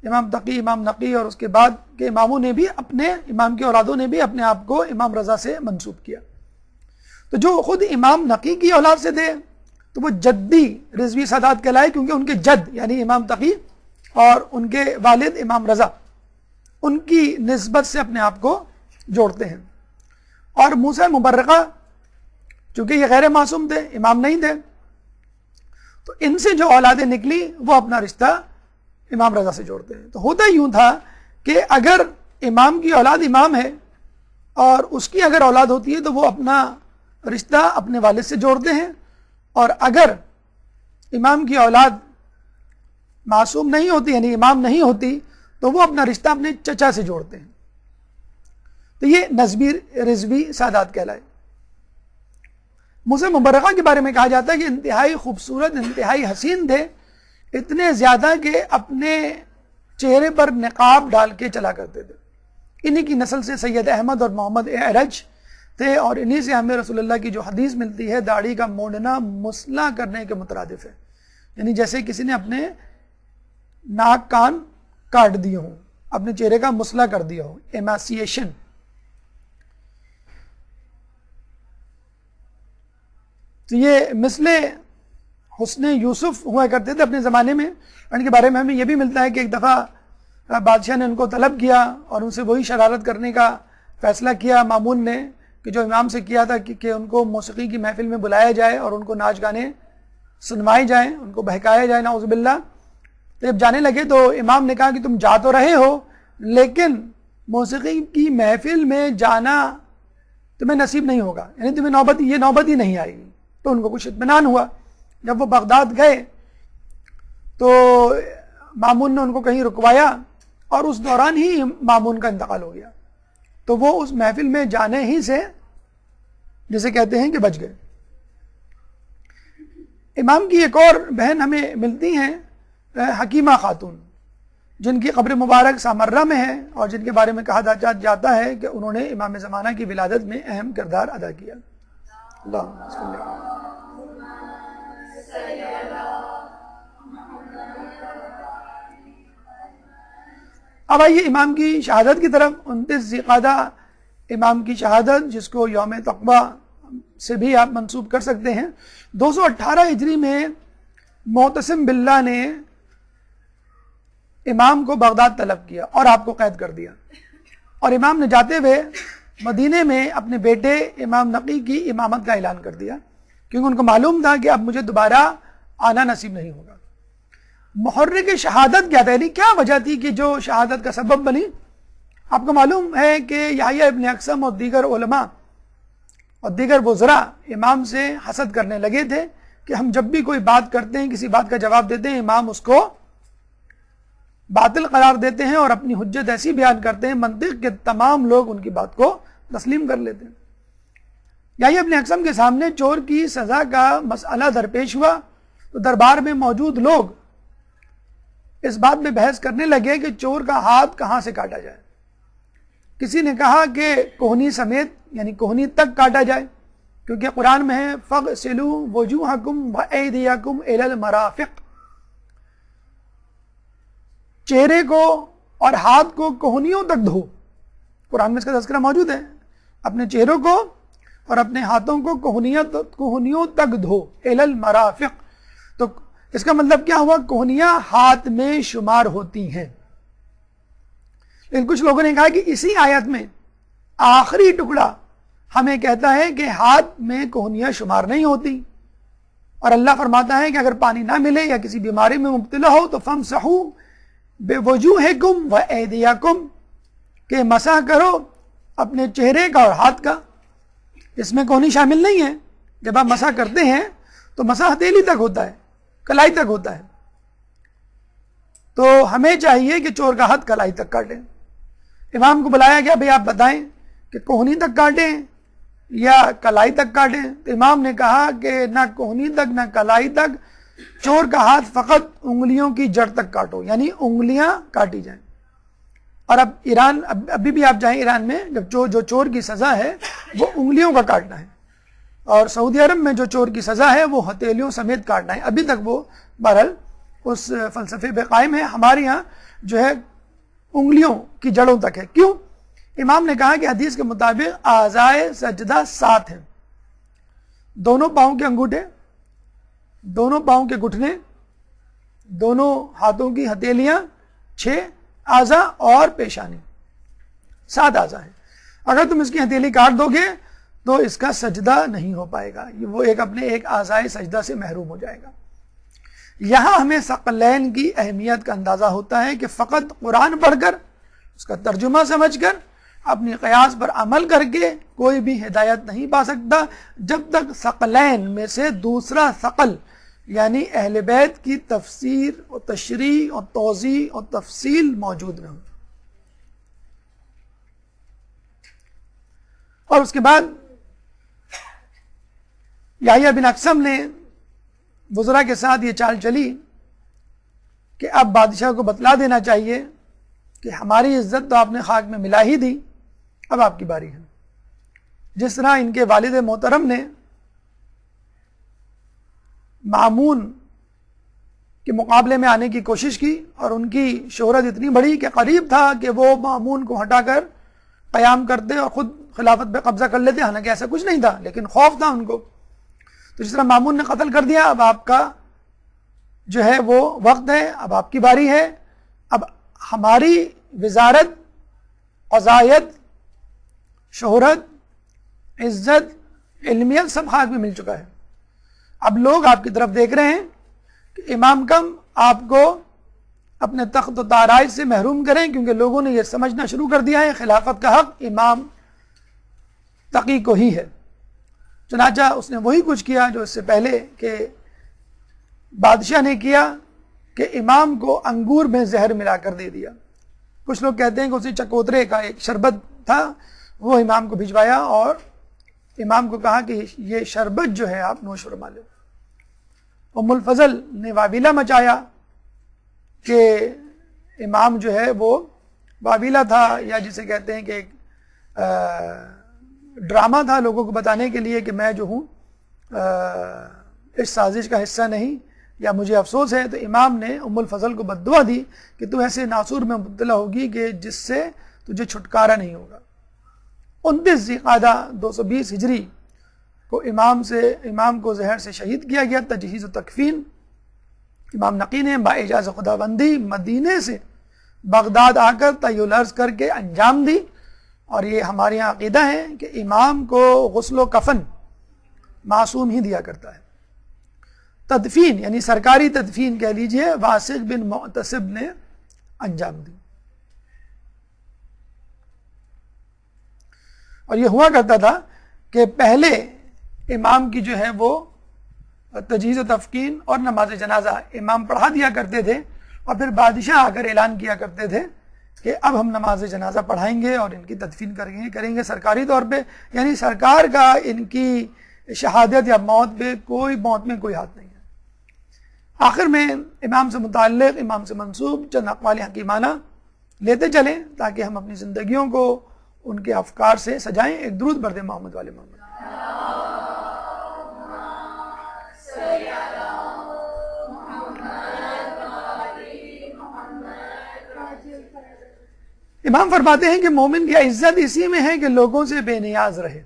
امام تقی, امام نقی اور اس کے بعد کے اماموں نے بھی امام کے اولادوں نے بھی اپنے آپ کو امام رضا سے منسوب کیا. تو جو خود امام نقی کی اولاد سے تھے تو وہ جدی رضوی سادات کہلائے, کیونکہ ان کے جد یعنی امام تقی اور ان کے والد امام رضا ان کی نسبت سے اپنے آپ کو جوڑتے ہیں. اور موسیٰ مبرقہ چونکہ یہ غیر معصوم تھے, امام نہیں تھے, تو ان سے جو اولادیں نکلی وہ اپنا رشتہ امام رضا سے جوڑتے ہیں. تو ہوتا یوں تھا کہ اگر امام کی اولاد امام ہے اور اس کی اگر اولاد ہوتی ہے تو وہ اپنا رشتہ اپنے والد سے جوڑتے ہیں، اور اگر امام کی اولاد معصوم نہیں ہوتی یعنی امام نہیں ہوتی تو وہ اپنا رشتہ اپنے چچا سے جوڑتے ہیں. تو یہ نسبی رضوی سادات کہلائے. موسیٰ مبرقہ کے بارے میں کہا جاتا ہے کہ انتہائی خوبصورت، انتہائی حسین تھے، اتنے زیادہ کہ اپنے چہرے پر نقاب ڈال کے چلا کرتے تھے. انہی کی نسل سے سید احمد اور محمد اعرج تھے، اور انہی سے ہمیں رسول اللہ کی جو حدیث ملتی ہے داڑھی کا مونڈنا مسلح کرنے کے مترادف ہے، یعنی جیسے کسی نے اپنے ناک کان کاٹ دیے ہوں، اپنے چہرے کا مسلح کر دیا ہو، ایماسیشن. تو یہ مثل حسن یوسف ہوا کرتے تھے اپنے زمانے میں. ان کے بارے میں ہمیں یہ بھی ملتا ہے کہ ایک دفعہ بادشاہ نے ان کو طلب کیا اور ان سے وہی شرارت کرنے کا فیصلہ کیا مامون نے کہ جو امام سے کیا تھا کہ ان کو موسیقی کی محفل میں بلایا جائے اور ان کو ناچ گانے سنوائے جائیں، ان کو بہکایا جائے، نعوذ باللہ. تو جب جانے لگے تو امام نے کہا کہ تم جا تو رہے ہو لیکن موسیقی کی محفل میں جانا تمہیں نصیب نہیں ہوگا، یعنی تمہیں یہ نوبت ہی نہیں آئے گی. تو ان کو کچھ اطمینان ہوا. جب وہ بغداد گئے تو مامون نے ان کو کہیں رکوایا اور اس دوران ہی مامون کا انتقال ہو گیا. تو وہ اس محفل میں جانے ہی سے جسے کہتے ہیں کہ بچ گئے. امام کی ایک اور بہن ہمیں ملتی ہیں حکیمہ خاتون، جن کی قبر مبارک سامرہ میں ہے اور جن کے بارے میں کہا جاتا ہے کہ انہوں نے امام زمانہ کی ولادت میں اہم کردار ادا کیا. اللہم صلی اللہ. اب آئیے امام کی شہادت کی طرف. 29 ذی-القعدہ امام کی شہادت، جس کو یوم تقویٰ سے بھی آپ منسوب کر سکتے ہیں. 218 ہجری میں معتصم باللہ نے امام کو بغداد طلب کیا اور آپ کو قید کر دیا، اور امام نے جاتے ہوئے مدینے میں اپنے بیٹے امام نقی کی امامت کا اعلان کر دیا، کیونکہ ان کو معلوم تھا کہ اب مجھے دوبارہ آنا نصیب نہیں ہوگا. محرک شہادت کیا تھا، یعنی کیا وجہ تھی کہ جو شہادت کا سبب بنی؟ آپ کو معلوم ہے کہ یحییٰ ابن اقسم اور دیگر علماء اور دیگر وزراء امام سے حسد کرنے لگے تھے کہ ہم جب بھی کوئی بات کرتے ہیں، کسی بات کا جواب دیتے ہیں، امام اس کو باطل قرار دیتے ہیں اور اپنی حجت ایسی بیان کرتے ہیں منطق کے تمام لوگ ان کی بات کو تسلیم کر لیتے ہیں. یحییٰ ابن اقسم کے سامنے چور کی سزا کا مسئلہ درپیش ہوا تو دربار میں موجود لوگ اس بات میں بحث کرنے لگے کہ چور کا ہاتھ کہاں سے کاٹا جائے. کسی نے کہا کہ کوہنی سمیت یعنی کوہنی تک کاٹا جائے، کیونکہ قرآن میں ہے فَغْسِلُوا وُجُوهَكُمْ وَأَيْدِيَكُمْ إِلَى الْمَرَافِقِ، چہرے کو اور ہاتھ کو کوہنیوں تک دھو. قرآن میں اس کا تذکرہ موجود ہے. اپنے چہروں کو اور اپنے ہاتھوں کو کوہنیوں تک دھو، إِلَى الْمَرَافِقِ. تو اس کا مطلب کیا ہوا؟ کوہنیاں ہاتھ میں شمار ہوتی ہیں. لیکن کچھ لوگوں نے کہا کہ اسی آیت میں آخری ٹکڑا ہمیں کہتا ہے کہ ہاتھ میں کوہنیاں شمار نہیں ہوتی، اور اللہ فرماتا ہے کہ اگر پانی نہ ملے یا کسی بیماری میں مبتلا ہو تو فَامْسَحُوا بِوُجُوهِكُمْ وَأَيْدِيَكُمْ، کہ مسح کرو اپنے چہرے کا اور ہاتھ کا. اس میں کوہنی شامل نہیں ہے. جب آپ مسح کرتے ہیں تو مسح ہتھیلی تک ہوتا ہے، کلائی تک ہوتا ہے. تو ہمیں چاہیے کہ چور کا ہاتھ کلائی تک کاٹیں. امام کو بلایا گیا، بھئی آپ بتائیں کہ کوہنی تک کاٹیں یا کلائی تک کاٹیں؟ تو امام نے کہا کہ نہ کوہنی تک نہ کلائی تک، چور کا ہاتھ فقط انگلیوں کی جڑ تک کاٹو، یعنی انگلیاں کاٹی جائیں. اور اب ایران، ابھی بھی آپ جائیں ایران میں، جب جو چور کی سزا ہے وہ انگلیوں کا کاٹنا ہے، اور سعودی عرب میں جو چور کی سزا ہے وہ ہتھیلیوں سمیت کاٹنا ہے. ابھی تک وہ بہرحال اس فلسفے پہ قائم ہے. ہمارے یہاں جو ہے انگلیوں کی جڑوں تک ہے. کیوں؟ امام نے کہا کہ حدیث کے مطابق اعضائے سجدہ 7 ہیں: دونوں پاؤں کے انگوٹھے، دونوں پاؤں کے گھٹنے، دونوں ہاتھوں کی ہتھیلیاں 6 اعضاء اور پیشانی 7 اعضاء ہیں. اگر تم اس کی ہتھیلی کاٹ دو گے تو اس کا سجدہ نہیں ہو پائے گا، وہ اپنے ایک اعضائے سجدہ سے محروم ہو جائے گا. یہاں ہمیں ثقلین کی اہمیت کا اندازہ ہوتا ہے کہ فقط قرآن پڑھ کر اس کا ترجمہ سمجھ کر اپنی قیاس پر عمل کر کے کوئی بھی ہدایت نہیں پا سکتا جب تک ثقلین میں سے دوسرا ثقل یعنی اہل بیت کی تفسیر اور تشریح اور توضیح اور تفصیل موجود نہ ہو. اور اس کے بعد یحییٰ بن اقسم نے وزراء کے ساتھ یہ چال چلی کہ اب بادشاہ کو بتلا دینا چاہیے کہ ہماری عزت تو آپ نے خاک میں ملا ہی دی، اب آپ کی باری ہے. جس طرح ان کے والد محترم نے مامون کے مقابلے میں آنے کی کوشش کی اور ان کی شہرت اتنی بڑی کہ قریب تھا کہ وہ مامون کو ہٹا کر قیام کرتے اور خود خلافت پہ قبضہ کر لیتے، حالانکہ ایسا کچھ نہیں تھا لیکن خوف تھا ان کو. تو جس طرح مامون نے قتل کر دیا، اب آپ کا جو ہے وہ وقت ہے، اب آپ کی باری ہے. اب ہماری وزارت، قضایت، شہرت، عزت، علمیت سب خاک میں مل چکا ہے. اب لوگ آپ کی طرف دیکھ رہے ہیں کہ امام کم آپ کو اپنے تخت و تاراج سے محروم کریں، کیونکہ لوگوں نے یہ سمجھنا شروع کر دیا ہے خلافت کا حق امام تقی کو ہی ہے. چنانچہ اس نے وہی کچھ کیا جو اس سے پہلے کہ بادشاہ نے کیا کہ امام کو انگور میں زہر ملا کر دے دیا. کچھ لوگ کہتے ہیں کہ اسی چکوترے کا ایک شربت تھا، وہ امام کو بھجوایا اور امام کو کہا کہ یہ شربت جو ہے آپ نوش فرما لو. ام الفضل نے واویلا مچایا کہ امام جو ہے وہ واویلا تھا، یا جسے کہتے ہیں کہ ایک ڈرامہ تھا لوگوں کو بتانے کے لیے کہ میں جو ہوں اس سازش کا حصہ نہیں، یا مجھے افسوس ہے. تو امام نے ام الفضل کو بد دعا دی کہ تو ایسے ناسور میں مبتلا ہوگی کہ جس سے تجھے چھٹکارا نہیں ہوگا. 29 ذی-القعدہ 220 ہجری کو امام کو زہر سے شہید کیا گیا. تجہیز و تکفین امام نقی نے باعجاز خداوندی مدینے سے بغداد آ کر طی الارض کر کے انجام دی. اور یہ ہمارے یہاں عقیدہ ہے کہ امام کو غسل و کفن معصوم ہی دیا کرتا ہے. تدفین یعنی سرکاری تدفین کہہ لیجئے واسق بن معتصب نے انجام دی. اور یہ ہوا کرتا تھا کہ پہلے امام کی جو ہے وہ تجہیز و تفکین اور نماز جنازہ امام پڑھا دیا کرتے تھے، اور پھر بادشاہ آ کر اعلان کیا کرتے تھے کہ اب ہم نماز جنازہ پڑھائیں گے اور ان کی تدفین کریں گے سرکاری طور پہ. یعنی سرکار کا ان کی شہادت یا موت میں کوئی ہاتھ نہیں ہے. آخر میں امام سے متعلق، امام سے منسوب چند اقوال حکیمانہ لیتے چلیں تاکہ ہم اپنی زندگیوں کو ان کے افکار سے سجائیں. ایک درود بر دیں محمد والے محمد. امام فرماتے ہیں کہ مومن کی عزت اسی میں ہے کہ لوگوں سے بے نیاز رہے.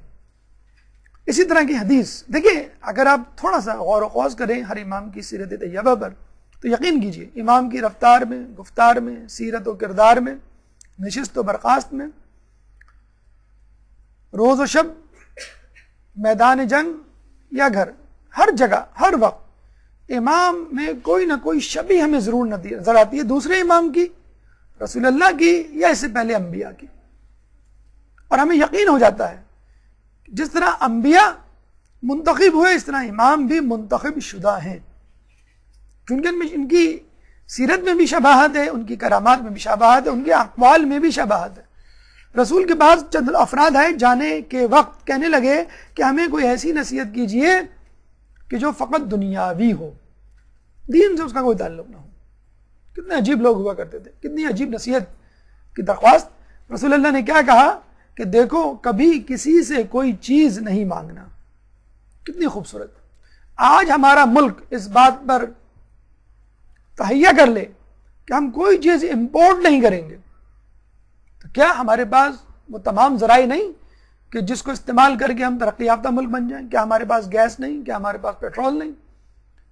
اسی طرح کی حدیث دیکھیں، اگر آپ تھوڑا سا غور و خوض کریں ہر امام کی سیرت طیبہ پر تو یقین کیجئے امام کی رفتار میں، گفتار میں، سیرت و کردار میں، نشست و برخاست میں، روز و شب، میدان جنگ یا گھر، ہر جگہ ہر وقت امام میں کوئی نہ کوئی شبیہ ہمیں ضرور نظر آتی ہے دوسرے امام کی، رسول اللہ کی، یا اس سے پہلے انبیاء کی. اور ہمیں یقین ہو جاتا ہے جس طرح انبیاء منتخب ہوئے اس طرح امام بھی منتخب شدہ ہیں، کیونکہ ان کی سیرت میں بھی شباہت ہے، ان کی کرامات میں بھی شباہت ہے، ان کے اقوال میں بھی شباہت ہے. رسول کے پاس چند افراد آئے جانے کے وقت، کہنے لگے کہ ہمیں کوئی ایسی نصیحت کیجئے کہ جو فقط دنیاوی ہو، دین سے اس کا کوئی تعلق نہ ہو. کتنے عجیب لوگ ہوا کرتے تھے، کتنی عجیب نصیحت کی درخواست. رسول اللہ نے کیا کہا کہ دیکھو کبھی کسی سے کوئی چیز نہیں مانگنا. کتنی خوبصورت. آج ہمارا ملک اس بات پر تہیہ کر لے کہ ہم کوئی چیز امپورٹ نہیں کریں گے، تو کیا ہمارے پاس وہ تمام ذرائع نہیں کہ جس کو استعمال کر کے ہم ترقی یافتہ ملک بن جائیں؟ کیا ہمارے پاس گیس نہیں؟ کیا ہمارے پاس پیٹرول نہیں؟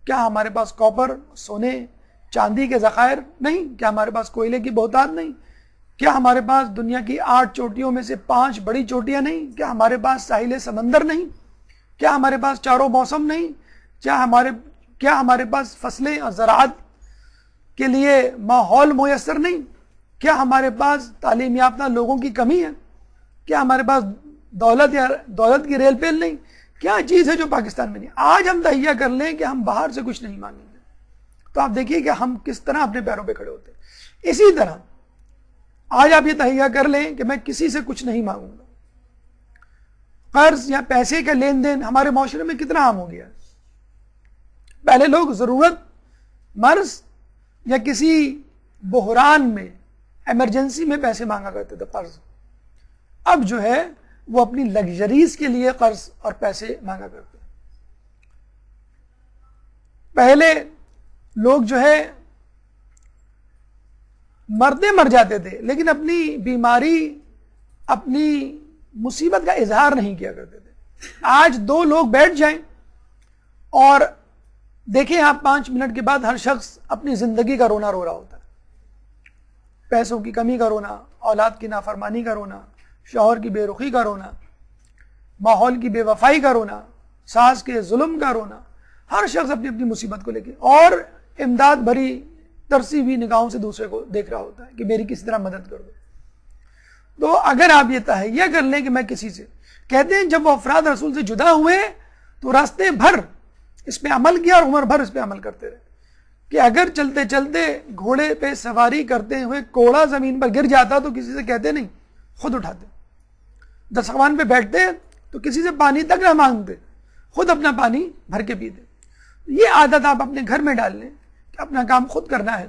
کیا ہمارے پاس کاپر، سونے، چاندی کے ذخائر نہیں؟ کیا ہمارے پاس کوئلے کی بہتات نہیں؟ کیا ہمارے پاس دنیا کی 8 چوٹیوں میں سے 5 بڑی چوٹیاں نہیں؟ کیا ہمارے پاس ساحل سمندر نہیں؟ کیا ہمارے پاس چاروں موسم نہیں؟ کیا ہمارے پاس فصلیں اور زراعت کے لیے ماحول میسر نہیں؟ کیا ہمارے پاس تعلیم یافتہ لوگوں کی کمی ہے؟ کیا ہمارے پاس دولت یا دولت کی ریل پیل نہیں؟ کیا چیز ہے جو پاکستان میں نہیں؟ آج ہم تہیہ کر لیں کہ ہم باہر سے کچھ نہیں مانگیں گے، تو آپ دیکھیے کہ ہم کس طرح اپنے پیروں پہ کھڑے ہوتے ہیں۔ اسی طرح آج آپ یہ تہیہ کر لیں کہ میں کسی سے کچھ نہیں مانگوں گا۔ قرض یا پیسے کا لین دین ہمارے معاشرے میں کتنا عام ہو گیا ہے۔ پہلے لوگ ضرورت مرض یا کسی بحران میں، ایمرجنسی میں پیسے مانگا کرتے تھے، قرض۔ اب جو ہے وہ اپنی لگژریز کے لیے قرض اور پیسے مانگا کرتے ہیں۔ پہلے لوگ جو ہے مرتے مر جاتے تھے لیکن اپنی بیماری، اپنی مصیبت کا اظہار نہیں کیا کرتے تھے۔ آج دو لوگ بیٹھ جائیں اور دیکھیں آپ 5 منٹ کے بعد ہر شخص اپنی زندگی کا رونا رو رہا ہوتا ہے۔ پیسوں کی کمی کا رونا، اولاد کی نافرمانی کا رونا، شوہر کی بے رخی کا رونا، ماحول کی بے وفائی کا رونا، ساس کے ظلم کا رونا، ہر شخص اپنی اپنی مصیبت کو لے کے اور امداد بھری ترسی ہوئی نگاہوں سے دوسرے کو دیکھ رہا ہوتا ہے کہ میری کسی طرح مدد کر دو۔ تو اگر آپ یہ تہیہ کر لیں کہ میں کسی سے، کہتے ہیں جب وہ افراد رسول سے جدا ہوئے تو راستے بھر اس پہ عمل کیا اور عمر بھر اس پہ عمل کرتے رہے کہ اگر چلتے چلتے گھوڑے پہ سواری کرتے ہوئے کوڑا زمین پر گر جاتا تو کسی سے کہتے نہیں، خود اٹھاتے۔ دسترخوان پہ بیٹھتے تو کسی سے پانی تک نہ مانگتے، خود اپنا پانی بھر کے پیتے۔ یہ عادت آپ اپنے گھر میں ڈال لیں کہ اپنا کام خود کرنا ہے۔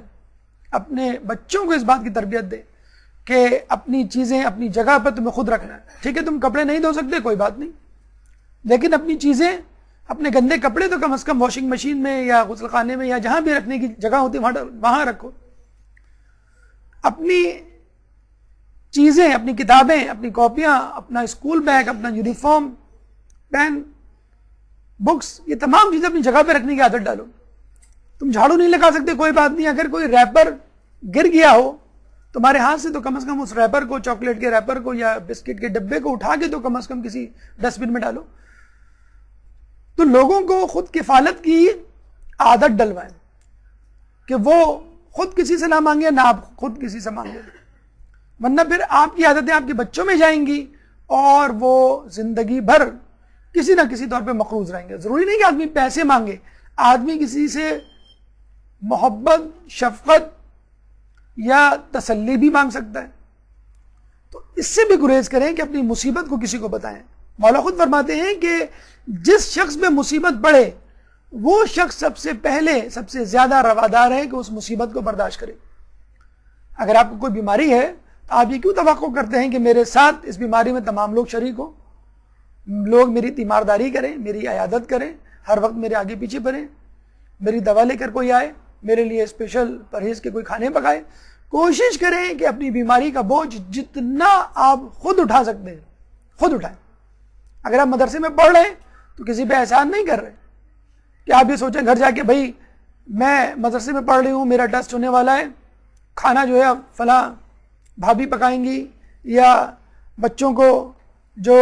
اپنے بچوں کو اس بات کی تربیت دیں کہ اپنی چیزیں اپنی جگہ پر تمہیں خود رکھنا ہے۔ ٹھیک ہے تم کپڑے نہیں دھو سکتے، کوئی بات نہیں، لیکن اپنی چیزیں، اپنے گندے کپڑے تو کم از کم واشنگ مشین میں یا غسل خانے میں یا جہاں بھی رکھنے کی جگہ ہوتی ہے وہاں رکھو۔ اپنی چیزیں، اپنی کتابیں، اپنی کاپیاں، اپنا اسکول بیگ، اپنا یونیفارم، پین، بکس، یہ تمام چیزیں اپنی جگہ پہ رکھنے کی عادت ڈالو۔ تم جھاڑو نہیں لگا سکتے، کوئی بات نہیں، اگر کوئی ریپر گر گیا ہو تمہارے ہاتھ سے تو کم از کم اس ریپر کو، چاکلیٹ کے ریپر کو یا بسکٹ کے ڈبے کو اٹھا کے تو کم از کم کسی ڈسٹ بن میں ڈالو۔ تو لوگوں کو خود کفالت کی عادت ڈلوائیں کہ وہ خود کسی سے نہ مانگے، نہ آپ خود کسی سے مانگے، ورنہ پھر آپ کی عادتیں آپ کے بچوں میں جائیں گی اور وہ زندگی بھر کسی نہ کسی طور پہ مقروض رہیں گے۔ ضروری نہیں کہ آدمی پیسے مانگے، آدمی کسی سے محبت، شفقت یا تسلی بھی مانگ سکتا ہے۔ تو اس سے بھی گریز کریں کہ اپنی مصیبت کو کسی کو بتائیں۔ مولا خود فرماتے ہیں کہ جس شخص میں مصیبت پڑے وہ شخص سب سے پہلے، سب سے زیادہ روادار ہے کہ اس مصیبت کو برداشت کرے۔ اگر آپ کو کوئی بیماری ہے تو آپ یہ کیوں توقع کرتے ہیں کہ میرے ساتھ اس بیماری میں تمام لوگ شریک ہوں، لوگ میری تیمارداری کریں، میری عیادت کریں، ہر وقت میرے آگے پیچھے پڑیں، میری دوا لے کر کوئی آئے، میرے لیے اسپیشل پرہیز کے کوئی کھانے پکائے۔ کوشش کریں کہ اپنی بیماری کا بوجھ جتنا آپ خود اٹھا سکتے ہیں خود اٹھائیں۔ اگر آپ مدرسے میں پڑھ رہے ہیں تو کسی پہ احسان نہیں کر رہے کہ آپ یہ سوچیں گھر جا کے بھائی میں مدرسے میں پڑھ رہی ہوں، میرا ٹیسٹ ہونے والا ہے، کھانا جو ہے فلاں بھابھی پکائیں گی یا بچوں کو جو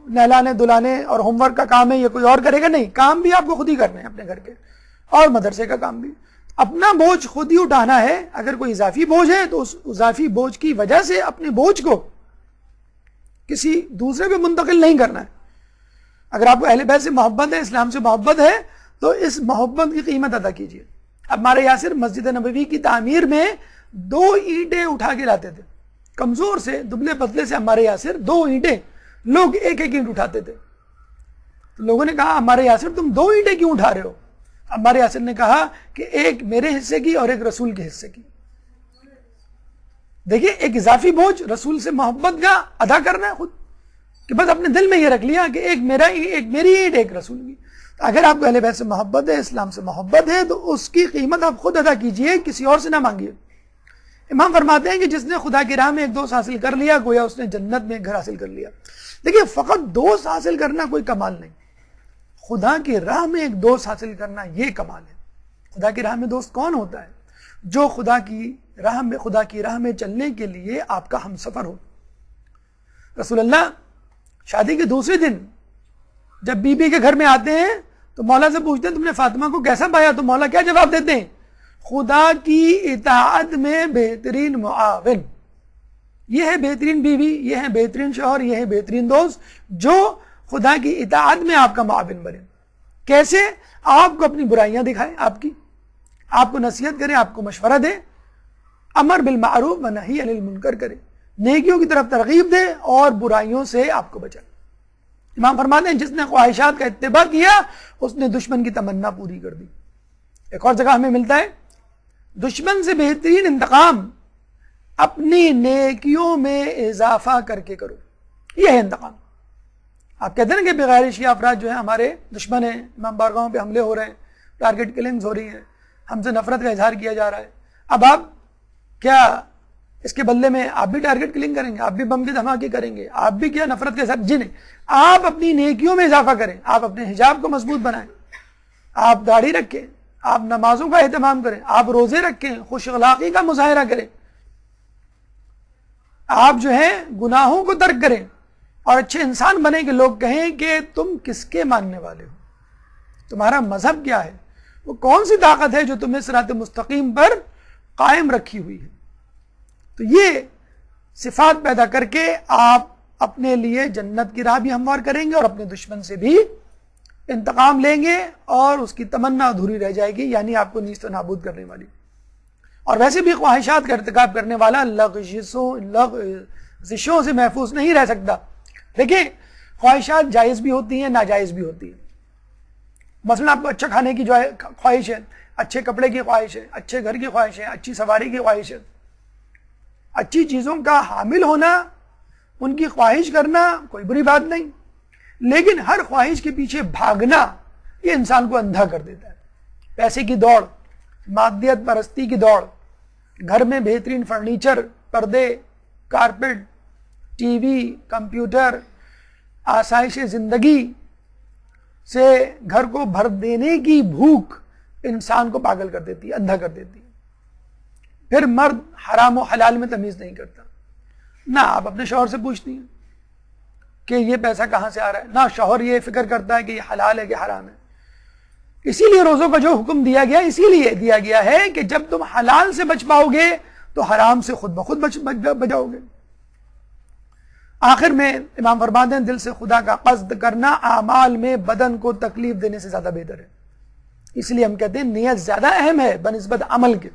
نہلانے دلانے اور ہوم ورک کا کام ہے یہ کوئی اور کرے گا۔ نہیں، کام بھی آپ کو خود ہی کرنے ہیں اپنے گھر کے، اور مدرسے کا کام بھی۔ اپنا بوجھ خود ہی اٹھانا ہے۔ اگر کوئی اضافی بوجھ ہے تو اس اضافی بوجھ کی وجہ سے اپنے بوجھ کو کسی دوسرے پہ منتقل نہیں کرنا ہے۔ اگر آپ کو اہل بیت سے محبت ہے، اسلام سے محبت ہے، تو اس محبت کی قیمت ادا کیجیے۔ اب عمار یاسر مسجد نبوی کی تعمیر میں 2 اینٹیں اٹھا کے لاتے تھے، کمزور سے دبلے پتلے سے عمار یاسر 2 اینٹیں، لوگ ایک ایک اینٹ اٹھاتے تھے۔ تو لوگوں نے کہا عمار یاسر تم 2 اینٹیں کیوں اٹھا رہے ہو؟ عمار یاسر نے کہا کہ ایک میرے حصے کی اور ایک رسول کے حصے کی۔ دیکھیے ایک اضافی بوجھ رسول سے محبت کا ادا کرنا ہے خود، کہ بس اپنے دل میں یہ رکھ لیا کہ ایک میری اینٹ ایک رسول کی۔ اگر آپ کو اہل بیت سے محبت ہے، اسلام سے محبت ہے، تو اس کی قیمت آپ خود ادا کیجئے، کسی اور سے نہ مانگیے۔ امام فرماتے ہیں کہ جس نے خدا کی راہ میں ایک دوست حاصل کر لیا گویا اس نے جنت میں ایک گھر حاصل کر لیا۔ دیکھیے فقط دوست حاصل کرنا کوئی کمال نہیں، خدا کی راہ میں ایک دوست حاصل کرنا یہ کمال ہے۔ خدا کی راہ میں دوست کون ہوتا ہے؟ جو خدا کی راہ میں چلنے کے لیے آپ کا ہم سفر ہو۔ رسول اللہ شادی کے دوسرے دن جب بی بی کے گھر میں آتے ہیں تو مولا سے پوچھتے ہیں تم نے فاطمہ کو کیسا پایا؟ تو مولا کیا جواب دیتے ہیں؟ خدا کی اطاعت میں بہترین معاون۔ یہ ہے بہترین بیوی، یہ ہے بہترین شوہر، یہ ہے بہترین دوست جو خدا کی اطاعت میں آپ کا معاون بنے. کیسے؟ آپ کو اپنی برائیاں دکھائے، آپ کو نصیحت کرے، آپ کو مشورہ دے، امر بالمعروف و نہی عن المنکر کرے، نیکیوں کی طرف ترغیب دے اور برائیوں سے آپ کو بچائے. امام فرماتے ہیں جس نے خواہشات کا اتباع کیا اس نے دشمن کی تمنا پوری کر دی. ایک اور جگہ ہمیں ملتا ہے دشمن سے بہترین انتقام اپنی نیکیوں میں اضافہ کر کے کرو. یہ ہے انتقام. آپ کہتے ہیں نا کہ بغیر شیعہ افراد جو ہیں ہمارے دشمن ہیں، امام بارگاہوں پہ حملے ہو رہے ہیں، ٹارگٹ کلنگز ہو رہی ہیں، ہم سے نفرت کا اظہار کیا جا رہا ہے. اب آپ کیا اس کے بدلے میں آپ بھی ٹارگٹ کلنگ کریں گے، آپ بھی بم کے دھماکے کریں گے، آپ بھی کیا نفرت کے ساتھ جنیں؟ آپ اپنی نیکیوں میں اضافہ کریں، آپ اپنے حجاب کو مضبوط بنائیں، آپ داڑھی رکھیں، آپ نمازوں کا اہتمام کریں، آپ روزے رکھیں، خوش اخلاقی کا مظاہرہ کریں، آپ جو ہے گناہوں کو ترک کریں اور اچھے انسان بنیں کہ لوگ کہیں کہ تم کس کے ماننے والے ہو، تمہارا مذہب کیا ہے، وہ کون سی طاقت ہے جو تمہیں صراط مستقیم پر قائم رکھی ہوئی ہے. تو یہ صفات پیدا کر کے آپ اپنے لیے جنت کی راہ بھی ہموار کریں گے اور اپنے دشمن سے بھی انتقام لیں گے اور اس کی تمنا ادھوری رہ جائے گی، یعنی آپ کو نیست و نابود کرنے والی. اور ویسے بھی خواہشات کا ارتکاب کرنے والا لغزشوں سے محفوظ نہیں رہ سکتا. دیکھیں خواہشات جائز بھی ہوتی ہیں، ناجائز بھی ہوتی ہیں. مثلا آپ کو اچھا کھانے کی جو ہے خواہش ہے، اچھے کپڑے کی خواہش ہے، اچھے گھر کی خواہش ہے، اچھی سواری کی خواہش ہے، اچھی چیزوں کا حامل ہونا، ان کی خواہش کرنا کوئی بری بات نہیں، لیکن ہر خواہش کے پیچھے بھاگنا یہ انسان کو اندھا کر دیتا ہے. پیسے کی دوڑ، مادیت پرستی کی دوڑ، گھر میں بہترین فرنیچر، پردے، کارپیٹ، ٹی وی، کمپیوٹر، آسائش زندگی سے گھر کو بھر دینے کی بھوک انسان کو پاگل کر دیتی ہے، اندھا کر دیتی ہے. پھر مرد حرام و حلال میں تمیز نہیں کرتا، نہ آپ اپنے شوہر سے پوچھتی ہیں کہ یہ پیسہ کہاں سے آ رہا ہے، نہ شوہر یہ فکر کرتا ہے کہ یہ حلال ہے کہ حرام ہے. اسی لیے روزوں کا جو حکم دیا گیا اسی لیے دیا گیا ہے کہ جب تم حلال سے بچ پاؤ گے تو حرام سے خود بخود بچ جاؤ گے. آخر میں امام فرماتے ہیں دل سے خدا کا قصد کرنا اعمال میں بدن کو تکلیف دینے سے زیادہ بہتر ہے. اس لیے ہم کہتے ہیں نیت زیادہ اہم ہے بنسبت عمل کے.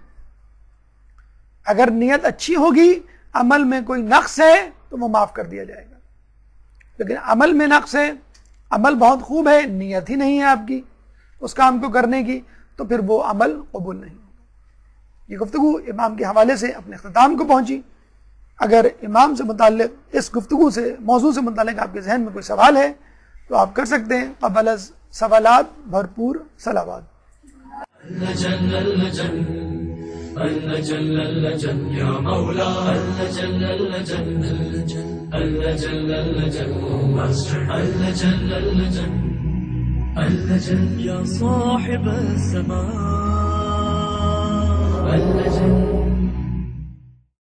اگر نیت اچھی ہوگی، عمل میں کوئی نقص ہے تو وہ معاف کر دیا جائے گا، لیکن عمل میں نقص ہے، عمل بہت خوب ہے، نیت ہی نہیں ہے آپ کی اس کام کو کرنے کی، تو پھر وہ عمل قبول نہیں ہوگا. یہ گفتگو امام کے حوالے سے اپنے اختتام کو پہنچی. اگر امام سے متعلق اس گفتگو سے موضوع سے متعلق آپ کے ذہن میں کوئی سوال ہے تو آپ کر سکتے ہیں. قبل از سوالات بھرپور صلوات. یا مولا یا صاحب السماء